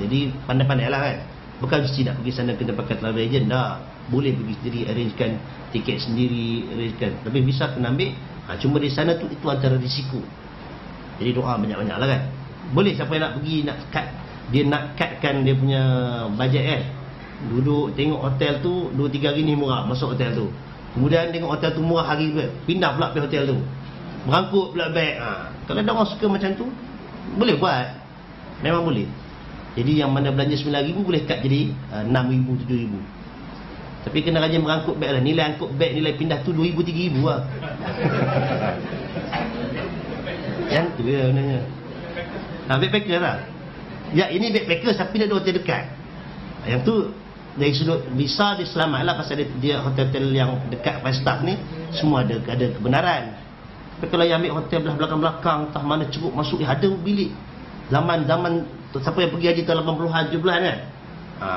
Jadi pandai-pandai lah kan. Bukan mesti nak pergi sana kena pakai travel agent, dah. Boleh pergi sendiri, arrangekan tiket sendiri, arrangekan. Tapi visa kena ambil. Cuma di sana tu, itu antara risiko. Jadi doa banyak-banyak lah kan. Boleh siapa yang nak pergi, nak cut, dia nak cutkan dia punya budget kan. Duduk tengok hotel tu 2-3 hari ni murah, masuk hotel tu. Kemudian tengok hotel tu murah hari tu, pindah pula pergi hotel tu, berangkut pula beg. Kalau ada orang suka macam tu, boleh buat. Memang boleh. Jadi yang mana belanja RM9,000 boleh cut jadi RM6,000, RM7,000. Tapi kena rajin berangkut beg lah. Nilai angkut beg, nilai pindah tu RM2,000, RM3,000 lah. Yang tu dia sebenarnya. Backpacker lah. Ya, ini backpacker tapi dia ada hotel dekat. Yang tu dari sudut visa dia selamat lah, pasal dia hotel-hotel yang dekat Falstaff ni semua ada kebenaran. Tapi kalau yang ambil hotel belah belakang-belakang, entah mana ceruk masuk, ada bilik zaman siapa yang pergi haji tahun 80-an 70-an kan.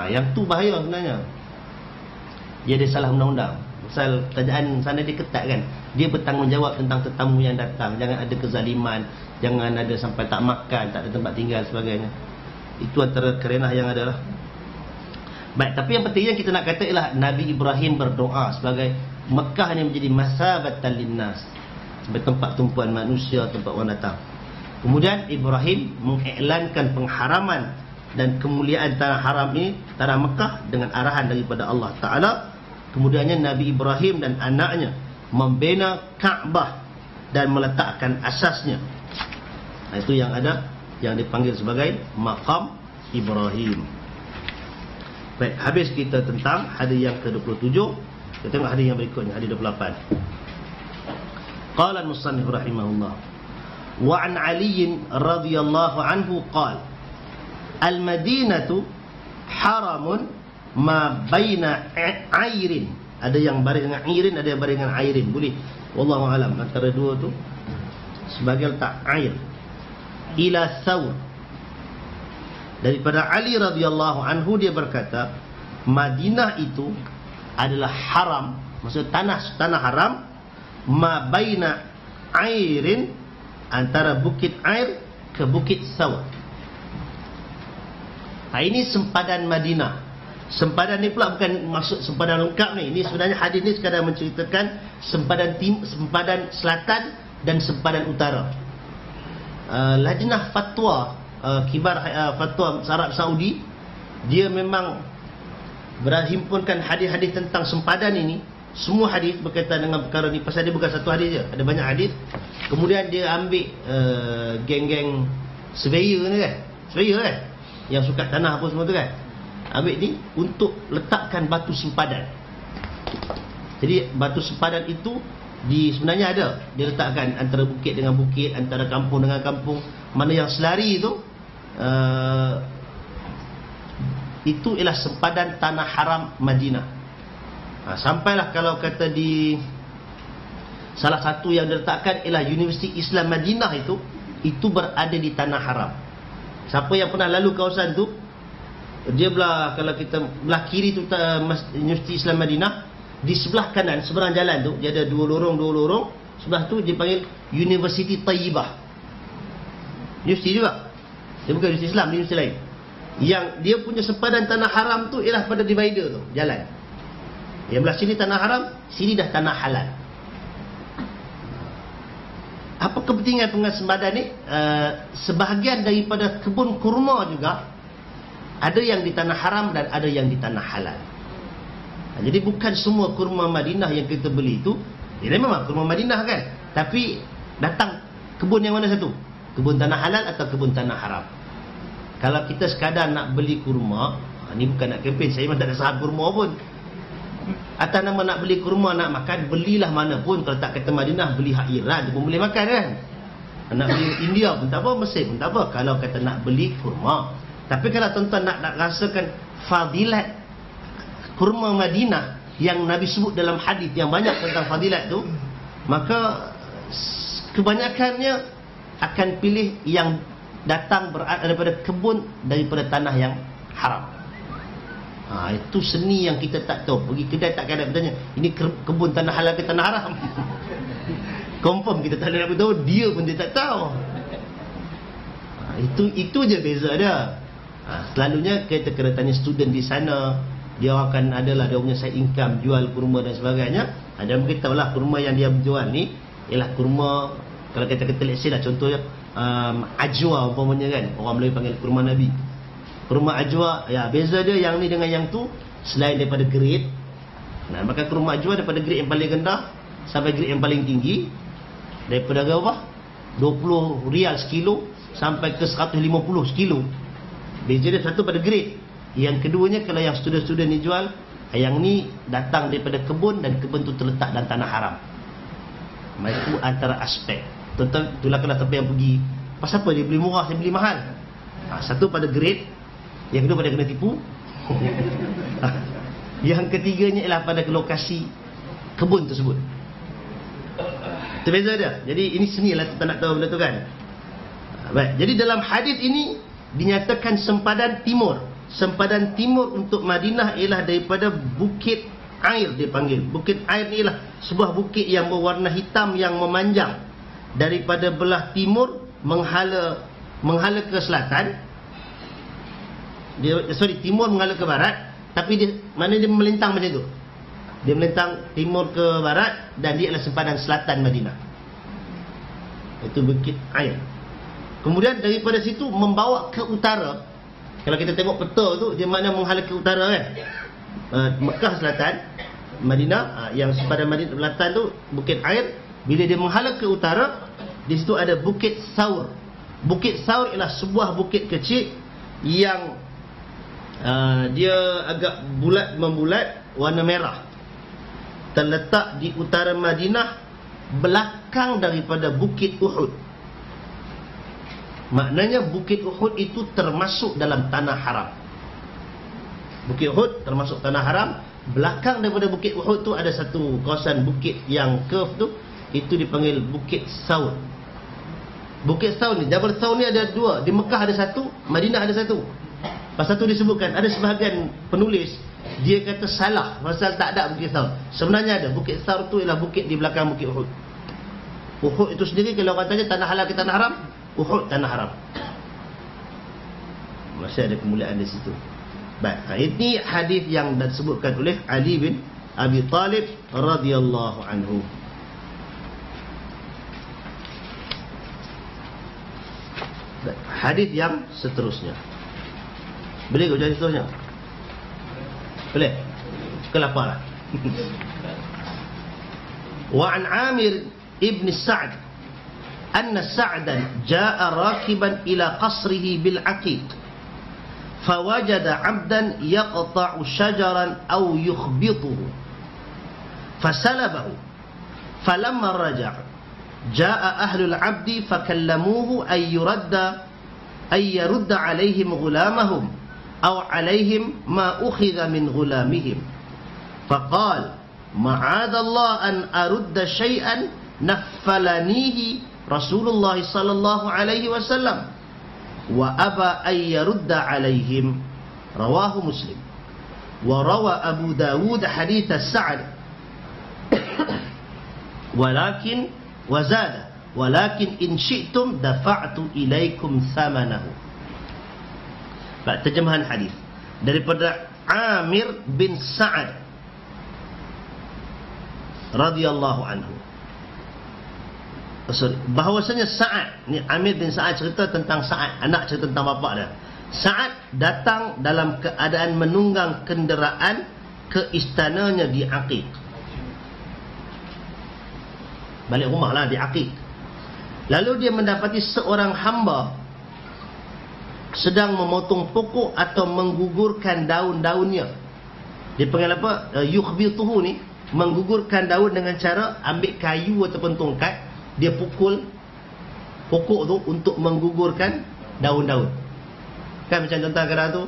Yang tu bahaya sebenarnya. Dia ada salah undang-undang. Pasal kerajaan sana dia ketat kan. Dia bertanggungjawab tentang tetamu yang datang. Jangan ada kezaliman, jangan ada sampai tak makan, tak ada tempat tinggal sebagainya. Itu antara kerenah yang ada lah. Baik, tapi yang pentingnya kita nak kata ialah Nabi Ibrahim berdoa sebagai Mekah ni menjadi masabatan linnas, sebagai tempat tumpuan manusia, tempat orang datang. Kemudian Ibrahim mengiklankan pengharaman dan kemuliaan tanah haram ini, tanah Mekah, dengan arahan daripada Allah Ta'ala. Kemudiannya Nabi Ibrahim dan anaknya membina Kaabah dan meletakkan asasnya. Itu yang ada, yang dipanggil sebagai Maqam Ibrahim. Baik, habis kita tentang hadis yang ke-27. Kita tengok hadis yang berikutnya, hadis 28. Qala al-musannif rahimahullah, wa an Ali radhiyallahu anhu qala al-Madinatu haramun ma baina airin. Ada yang baris dengan airin, ada yang baris dengan airin. Boleh, wallahu alam, antara dua tu sebagai letak air. Ila Thawr. Daripada Ali radhiyallahu anhu, dia berkata Madinah itu adalah haram, maksud tanah haram, ma baina airin, antara bukit air ke bukit Thawr. Ini sempadan Madinah. Sempadan ni pula bukan maksud sempadan lengkap ni. Ini sebenarnya hadis ni sekadar menceritakan sempadan selatan dan sempadan utara. Lajnah fatwa kibar fatwa Arab Saudi, dia memang berhimpunkan hadis-hadis tentang sempadan ini. Semua hadis berkaitan dengan perkara ni. Pasal dia bukan satu hadis je, ada banyak hadis. Kemudian dia ambil geng-geng surveyor ni kan, surveyor kan, yang suka tanah apa semua tu kan, ambil ni untuk letakkan batu sempadan. Jadi batu sempadan itu sebenarnya ada, dia letakkan antara bukit dengan bukit, antara kampung dengan kampung. Mana yang selari itu ialah sempadan tanah haram Madinah. Sampailah kalau kata di salah satu yang diletakkan ialah Universiti Islam Madinah, itu berada di tanah haram. Siapa yang pernah lalu kawasan tu, dia belah, kalau kita belah kiri tu Universiti Islam Madinah, di sebelah kanan seberang jalan tu dia ada dua lorong. Sebelah tu dia panggil Universiti Tayyibah. Universiti juga, dia bukan Universiti Islam, universiti lain. Yang dia punya sempadan tanah haram tu ialah pada divider tu, jalan. Yang belah sini tanah haram, sini dah tanah halal. Apa kepentingan pengesempadan ni? Sebahagian daripada kebun kurma juga ada yang di tanah haram dan ada yang di tanah halal. Jadi bukan semua kurma Madinah yang kita beli itu, dia memang kurma Madinah kan, tapi datang kebun yang mana satu? Kebun tanah halal atau kebun tanah haram? Kalau kita sekadar nak beli kurma, ni bukan nak kempen, saya memang tak ada sahab kurma pun. Atas nama nak beli kurma, nak makan, belilah mana pun. Kalau tak kata Madinah, beli hak Iran pun boleh makan kan. Nak beli India pun tak apa, Mesir pun tak apa, kalau kata nak beli kurma. Tapi kalau tuan-tuan nak rasakan fadilat kurma Madinah yang Nabi sebut dalam hadis yang banyak tentang fadilat tu, maka kebanyakannya akan pilih yang datang daripada kebun, daripada tanah yang haram. Itu seni yang kita tak tahu. Pergi kedai takkan ada bertanya, ini kebun tanah halal ke tanah haram? Confirm kita tak ada nak tahu, dia pun dia tak tahu. Itu je beza dia. Selalunya kita kena tanya student di sana, dia akan adalah dia punya side income, jual kurma dan sebagainya. Dia beritahu lah kurma yang dia jual ni ialah kurma, kalau kita let's say lah, contohnya ajwa umpamanya kan, orang Melayu panggil kurma Nabi. Kurma ajwa, ya beza dia yang ni dengan yang tu, selain daripada grade. Maka kurma ajwa daripada grade yang paling rendah sampai grade yang paling tinggi, daripada berapa? 20 rial sekilo sampai ke 150 sekilo. Beza dia satu pada grade. Yang keduanya, kalau yang student-student ni jual, yang ni datang daripada kebun dan kebun tu terletak dalam tanah haram. Itu antara aspek. Itulah kalau siapa yang pergi, pasal apa dia beli murah, dia beli mahal. Satu pada grade, yang kedua pada kena tipu. Yang ketiganya ialah pada lokasi kebun tersebut. Itu beza dia. Jadi ini seni lah kita nak tahu benda tu kan. Baik. Jadi dalam hadis ini dinyatakan sempadan timur. Sempadan timur untuk Madinah ialah daripada Bukit Air, dia panggil. Bukit Air ni ialah sebuah bukit yang berwarna hitam yang memanjang daripada belah timur menghala ke selatan. Timur menghala ke barat, tapi dia melintang macam tu. Dia melintang timur ke barat dan dia adalah sempadan selatan Madinah. Itu Bukit Air. Kemudian daripada situ membawa ke utara. Kalau kita tengok peta tu, dia makna menghala ke utara kan. Mekah selatan, Madinah, yang sempadan Madinah selatan tu Bukit Air. Bila dia menghala ke utara, di situ ada Bukit Thawr. Bukit Thawr ialah sebuah bukit kecil yang dia agak bulat membulat, warna merah. terletak di utara Madinah, belakang daripada Bukit Uhud. Maknanya Bukit Uhud itu termasuk dalam tanah haram. Bukit Uhud termasuk tanah haram. Belakang daripada Bukit Uhud tu ada satu kawasan bukit yang curve tu, itu dipanggil Bukit Saur. Bukit Saur ni, Jabal Saur ni ada dua. Di Mekah ada satu, Madinah ada satu. Pasal tu disebutkan, ada sebahagian penulis dia kata salah pasal tak ada Bukit Saur. Sebenarnya ada. Bukit Saur tu ialah bukit di belakang Bukit Uhud. Uhud itu sendiri kalau orang tanya tanah halal ke tanah haram, Uhud tanah haram. Masih ada kemuliaan di situ. Baik, ini hadis yang disebutkan oleh Ali bin Abi Talib radhiyallahu anhu. Baik, hadis yang seterusnya. Boleh ke jadi seterusnya? Boleh? Kelaparan. Wa an Amir ibn Sa'd anna Sa'dan jaa rakiban ila qasrihi bil Aqiq fawajada 'abdan yaqta'u shajaran aw yukhbituhu fasalabahu falamma raja'a jaa ahlul 'abdi fakallamuhu ay yurda 'alayhim ghulamahum aw 'alayhim ma ukhidha min ghulamihim faqala ma'adallah an arudda shay'an naffalanihi Rasulullah sallallahu alaihi wasallam wa aba ay yarudda alaihim. Rawahu Muslim. Wa rawa Abu Dawud hadits Sa'd walakin wazada walakin in syi'tum dafa'tu ilaikum thamanahu. Terjemahan hadis daripada Amir bin Sa'd radhiyallahu anhu. Bahawasanya Sa'ad ni, Amir bin Sa'ad cerita tentang Sa'ad, anak cerita tentang bapa dia. Sa'ad datang dalam keadaan menunggang kenderaan ke istananya di Aqiq. Balik rumah lah di Aqiq. Lalu dia mendapati seorang hamba sedang memotong pokok atau menggugurkan daun-daunnya. Dia panggil apa? Yukhbituhu ni, menggugurkan daun dengan cara ambil kayu ataupun tongkat, dia pukul pokok tu untuk menggugurkan daun-daun. Kan macam contoh kadang tu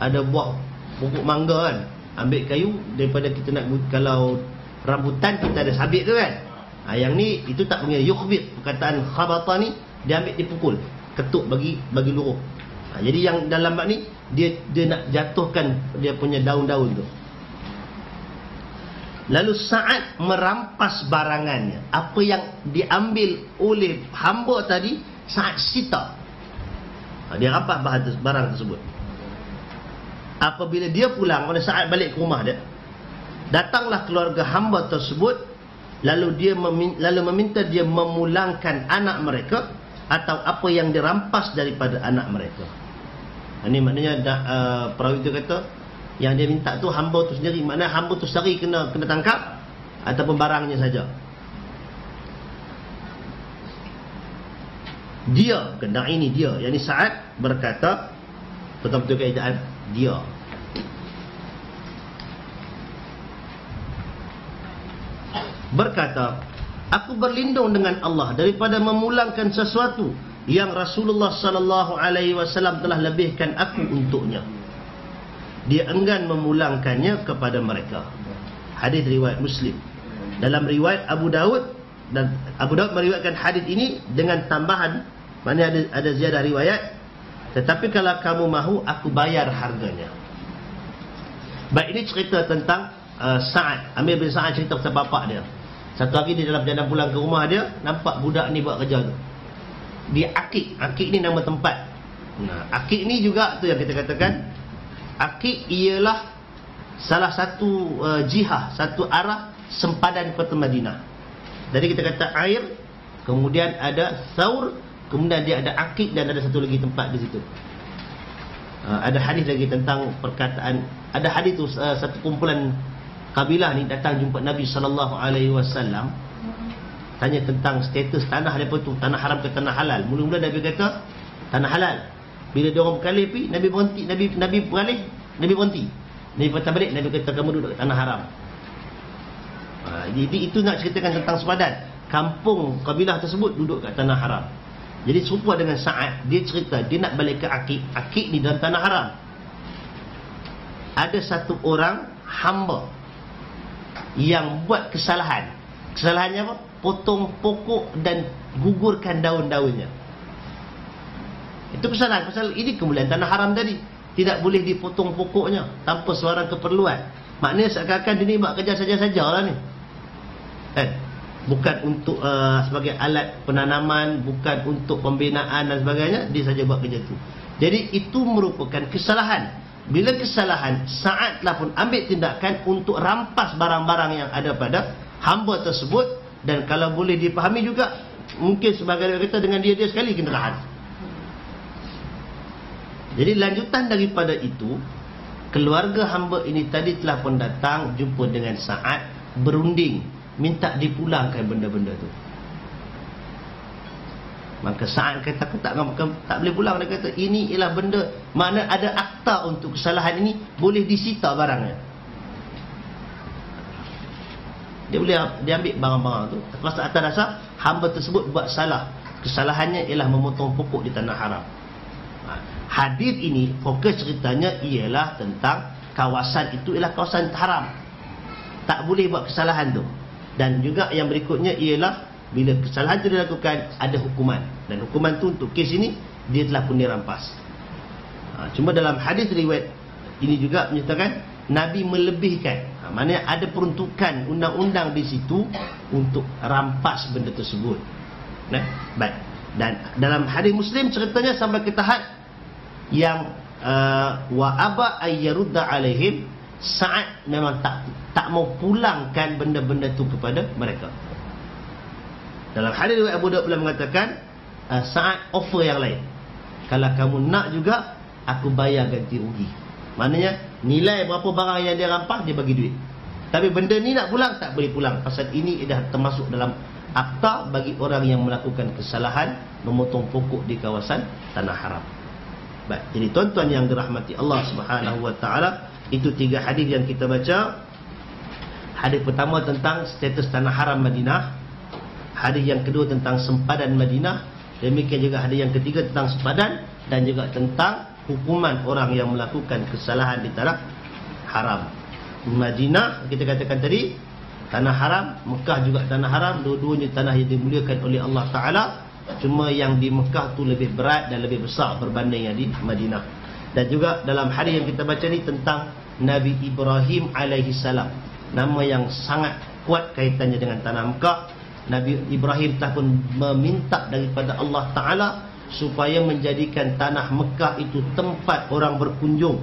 ada buah pokok mangga kan, ambil kayu daripada kita nak, kalau rambutan kita ada sabit tu kan. Yang ni itu tak panggil yukhbit. Perkataan khabata ni dia ambil dipukul, ketuk bagi luruh. Jadi yang dalam bab ni dia nak jatuhkan dia punya daun-daun tu. Lalu Sa'ad merampas barangannya. Apa yang diambil oleh hamba tadi, Sa'ad sita. Dia rampas barang tersebut. Apabila dia pulang, pada Sa'ad balik ke rumah dia, datanglah keluarga hamba tersebut, lalu meminta dia memulangkan anak mereka atau apa yang dirampas daripada anak mereka. Ini maknanya perawi itu kata yang dia minta tu hamba tu sendiri, maknanya hamba tu sendiri kena tangkap ataupun barangnya saja. Dia kena ini dia, yang ni Sa'ad berkata, betul-betul keadaan dia. Berkata, aku berlindung dengan Allah daripada memulangkan sesuatu yang Rasulullah sallallahu alaihi wasallam telah lebihkan aku untuknya. Dia enggan memulangkannya kepada mereka. Hadis riwayat Muslim. Dalam riwayat Abu Dawud, dan Abu Dawud meriwayatkan hadis ini dengan tambahan, maknanya ada ziyadah riwayat, tetapi kalau kamu mahu aku bayar harganya. Baik, ini cerita tentang Sa'ad. Amir bin Sa'ad cerita pasal bapak dia. Satu hari dia dalam perjalanan pulang ke rumah dia, nampak budak ni buat kerja tu di Aqiq. Aqiq ni nama tempat. Aqiq ni juga tu yang kita katakan, Aqiq ialah salah satu jihah, satu arah sempadan kota Madinah. Jadi kita kata air, kemudian ada Thaur, kemudian dia ada Aqiq dan ada satu lagi tempat di situ. Ada hadis lagi tentang perkataan, ada hadis tu satu kumpulan kabilah ni datang jumpa Nabi sallallahu alaihi wasallam, tanya tentang status tanah depa tu, tanah haram ke tanah halal. Mula-mula Nabi kata tanah halal. Bila dia orang berkali pergi, Nabi berhenti, Nabi beralih, Nabi berhenti. Nabi patah balik, Nabi kata kamu duduk kat tanah haram. Jadi itu nak ceritakan tentang sepadan. Kampung kabilah tersebut duduk kat tanah haram. Jadi serupa dengan Sa'ad, dia cerita dia nak balik ke Akik. Akik ni dalam tanah haram. Ada satu orang hamba yang buat kesalahan. Kesalahannya apa? Potong pokok dan gugurkan daun-daunnya. Itu kesalahan. Pasal ini kemuliaan tanah haram tadi. Tidak boleh dipotong pokoknya tanpa sebarang keperluan. Maknanya seakan-akan dia ni buat kerja saja-sajalah ni. Bukan untuk sebagai alat penanaman, bukan untuk pembinaan dan sebagainya, dia saja buat kerja tu. Jadi itu merupakan kesalahan. Bila kesalahan, Sa'ad lah pun ambil tindakan untuk rampas barang-barang yang ada pada hamba tersebut. Dan kalau boleh dipahami juga, mungkin sebagai kata dengan dia sekali kenderaan. Jadi lanjutan daripada itu, keluarga hamba ini tadi telah pun datang jumpa dengan Sa'ad, berunding minta dipulangkan benda-benda tu. Maka Sa'ad kata, aku tak boleh pulang. Dia kata, ini ialah benda, makna ada akta untuk kesalahan ini, boleh disita barangnya. Dia ambil barang-barang tu. Lepas atas dasar hamba tersebut buat salah. Kesalahannya ialah memotong pokok di tanah haram. Hadis ini fokus ceritanya ialah tentang kawasan itu ialah kawasan haram. Tak boleh buat kesalahan tu. Dan juga yang berikutnya ialah bila kesalahan itu dilakukan, ada hukuman. Dan hukuman tu untuk kes ini, dia telah pun dirampas. Cuma dalam hadis riwayat ini juga menyatakan Nabi melebihkan. Maknanya ada peruntukan undang-undang di situ untuk rampas benda tersebut. Baik. Dan dalam hadis Muslim ceritanya sampai ke tahap yang wa aba ayyarudda alaihim, Sa'ad memang tak mau pulangkan benda-benda itu kepada mereka. Dalam hadis riwayat Abu Daud pula mengatakan, Sa'ad offer yang lain. Kalau kamu nak juga, aku bayar ganti rugi. Maknanya nilai berapa barang yang dia rampas, dia bagi duit. Tapi benda ni nak pulang, tak boleh pulang. Pasal ini dah termasuk dalam akta bagi orang yang melakukan kesalahan memotong pokok di kawasan tanah haram. Baik, jadi tuan-tuan yang dirahmati Allah Subhanahu wa taala, itu 3 hadis yang kita baca. Hadis pertama tentang status tanah haram Madinah. Hadis yang kedua tentang sempadan Madinah. Demikian juga hadis yang ketiga tentang sempadan dan juga tentang hukuman orang yang melakukan kesalahan di tanah haram. Madinah kita katakan tadi tanah haram, Mekah juga tanah haram, dua-duanya tanah yang dimuliakan oleh Allah Taala. Cuma yang di Mekah tu lebih berat dan lebih besar berbanding yang di Madinah. Dan juga dalam hadis yang kita baca ni tentang Nabi Ibrahim alaihi salam, nama yang sangat kuat kaitannya dengan tanah Mekah. Nabi Ibrahim telah pun meminta daripada Allah Ta'ala supaya menjadikan tanah Mekah itu tempat orang berkunjung.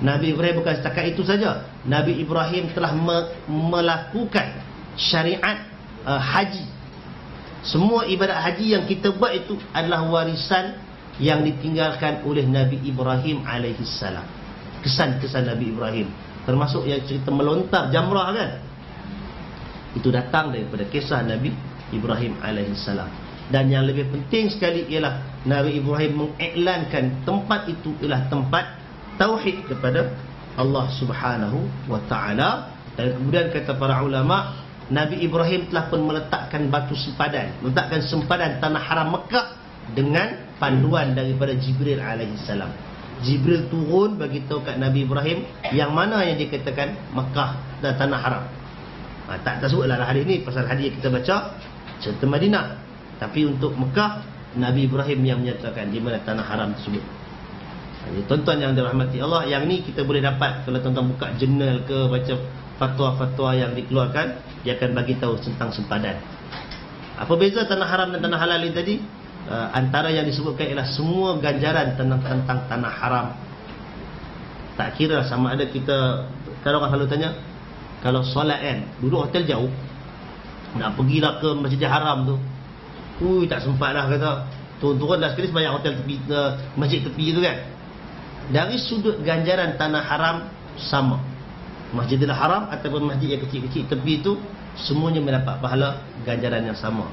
Nabi Ibrahim bukan setakat itu saja. Nabi Ibrahim telah melakukan syariat haji. Semua ibadat haji yang kita buat itu adalah warisan yang ditinggalkan oleh Nabi Ibrahim alaihi salam. Kesan-kesan Nabi Ibrahim, termasuk yang cerita melontar jamrah kan, itu datang daripada kisah Nabi Ibrahim alaihi salam. Dan yang lebih penting sekali ialah Nabi Ibrahim mengiklankan tempat itu ialah tempat tauhid kepada Allah Subhanahu wa taala. Dan kemudian kata para ulama, Nabi Ibrahim telah pun meletakkan batu sempadan, meletakkan sempadan tanah haram Mekah dengan panduan daripada Jibril alaihi salam. Jibril turun bagi tahu kat Nabi Ibrahim yang mana yang dikatakan Mekah dan tanah haram. Tak sebutlah hari ini pasal hadis yang kita baca cerita Madinah. Tapi untuk Mekah, Nabi Ibrahim yang menyatakan di mana tanah haram tersebut. Jadi tuan-tuan yang dirahmati Allah, yang ni kita boleh dapat kalau tuan-tuan buka jurnal ke, baca fatwa-fatwa yang dikeluarkan, dia akan bagi tahu tentang sempadan. Apa beza tanah haram dan tanah halal ini tadi? Antara yang disebutkan ialah semua ganjaran tentang tanah haram. Tak kira sama ada kita, kalau orang selalu tanya, kalau solat kan, duduk hotel jauh, nak pergilah ke Masjidil Haram tu, tak sempat lah kata. Turun-turun dah sekali sembahyang hotel tepi, masjid tepi tu kan. Dari sudut ganjaran tanah haram sama. Masjidil Haram ataupun masjid yang kecil-kecil tepi tu, semuanya mendapat pahala ganjaran yang sama.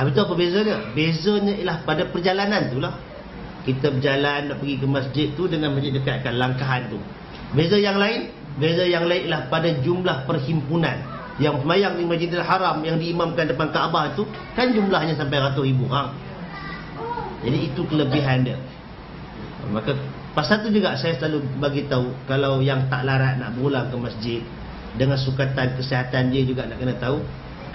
Habis tu apa bezanya? Bezanya ialah pada perjalanan tu lah. Kita berjalan nak pergi ke masjid tu dengan masjid dekatkan langkahan tu. Beza yang lain ialah pada jumlah perhimpunan. yang semayang di Masjidil Haram yang diimamkan depan Kaabah tu kan jumlahnya sampai ratus ribu orang. Jadi itu kelebihan dia. Maka pasal tu juga saya selalu bagi tahu, kalau yang tak larat nak berulang ke masjid dengan sukatan kesihatan dia juga nak kena tahu.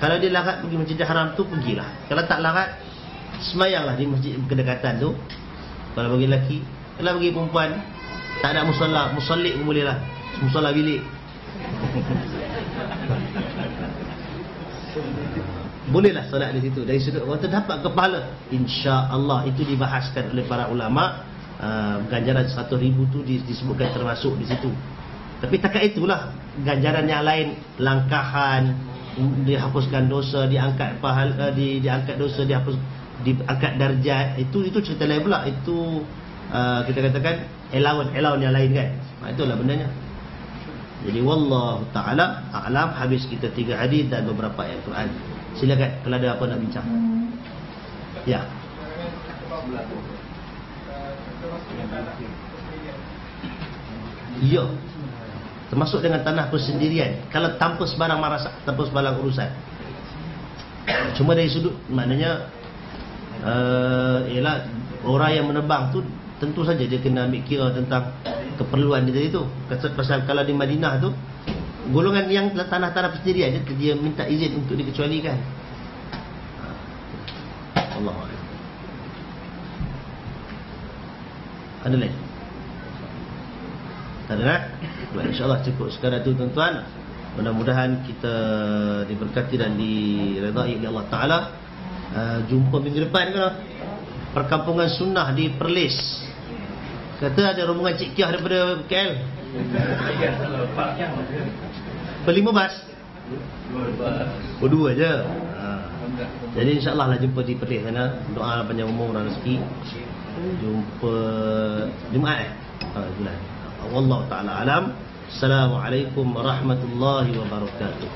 Kalau dia larat pergi Masjidil Haram tu, pergilah. Kalau tak larat, semayanglah di masjid kedekatan tu. Kalau bagi lelaki, kalau bagi perempuan tak ada musola, musollik pun boleh lah, musola bilik. Bolehlah solat di situ. Dari sudut orang terdapat kepala, insya-Allah. Itu dibahaskan oleh para ulama. Ganjaran 100,000 tu disebutkan termasuk di situ. Tapi takat itulah ganjaran yang lain, langkahan, dihapuskan dosa, diangkat pahala, diangkat dosa, diangkat darjat, itu cerita lain pula. Itu kita katakan allowance yang lain kan. Itulah bendanya. Jadi wallahu taala a'lam. Habis kita 3 hadis dan beberapa ayat Quran. Silakan kalau ada apa nak bincang. Ya. Ya. Termasuk dengan tanah persendirian. Kalau tanpa sebarang marasak, tanpa sebarang urusan. Cuma dari sudut maknanya ialah orang yang menebang tu tentu saja dia kena ambil kira tentang keperluan dia tadi tu. Pasal kalau di Madinah tu golongan yang tanah-tanah persendirian dia minta izin untuk dikecualikan. Allahuakbar. Ada lain? Tak ada nak? Baik, insyaAllah cukup sekadar tu tuan-tuan. Mudah-mudahan kita diberkati dan diredai oleh Allah Ta'ala. Jumpa minggu depan kan? Perkampungan sunnah di Perlis. Kata ada rombongan Cik Kiah daripada KL. Per-15? Oh, 2 je. Jadi insyaAllah lah jumpa di Perlis sana. Doa panjang umur dan rezeki. Jumpa Jumaat bulan. Wallahu ta'ala alam. Assalamualaikum warahmatullahi wabarakatuh.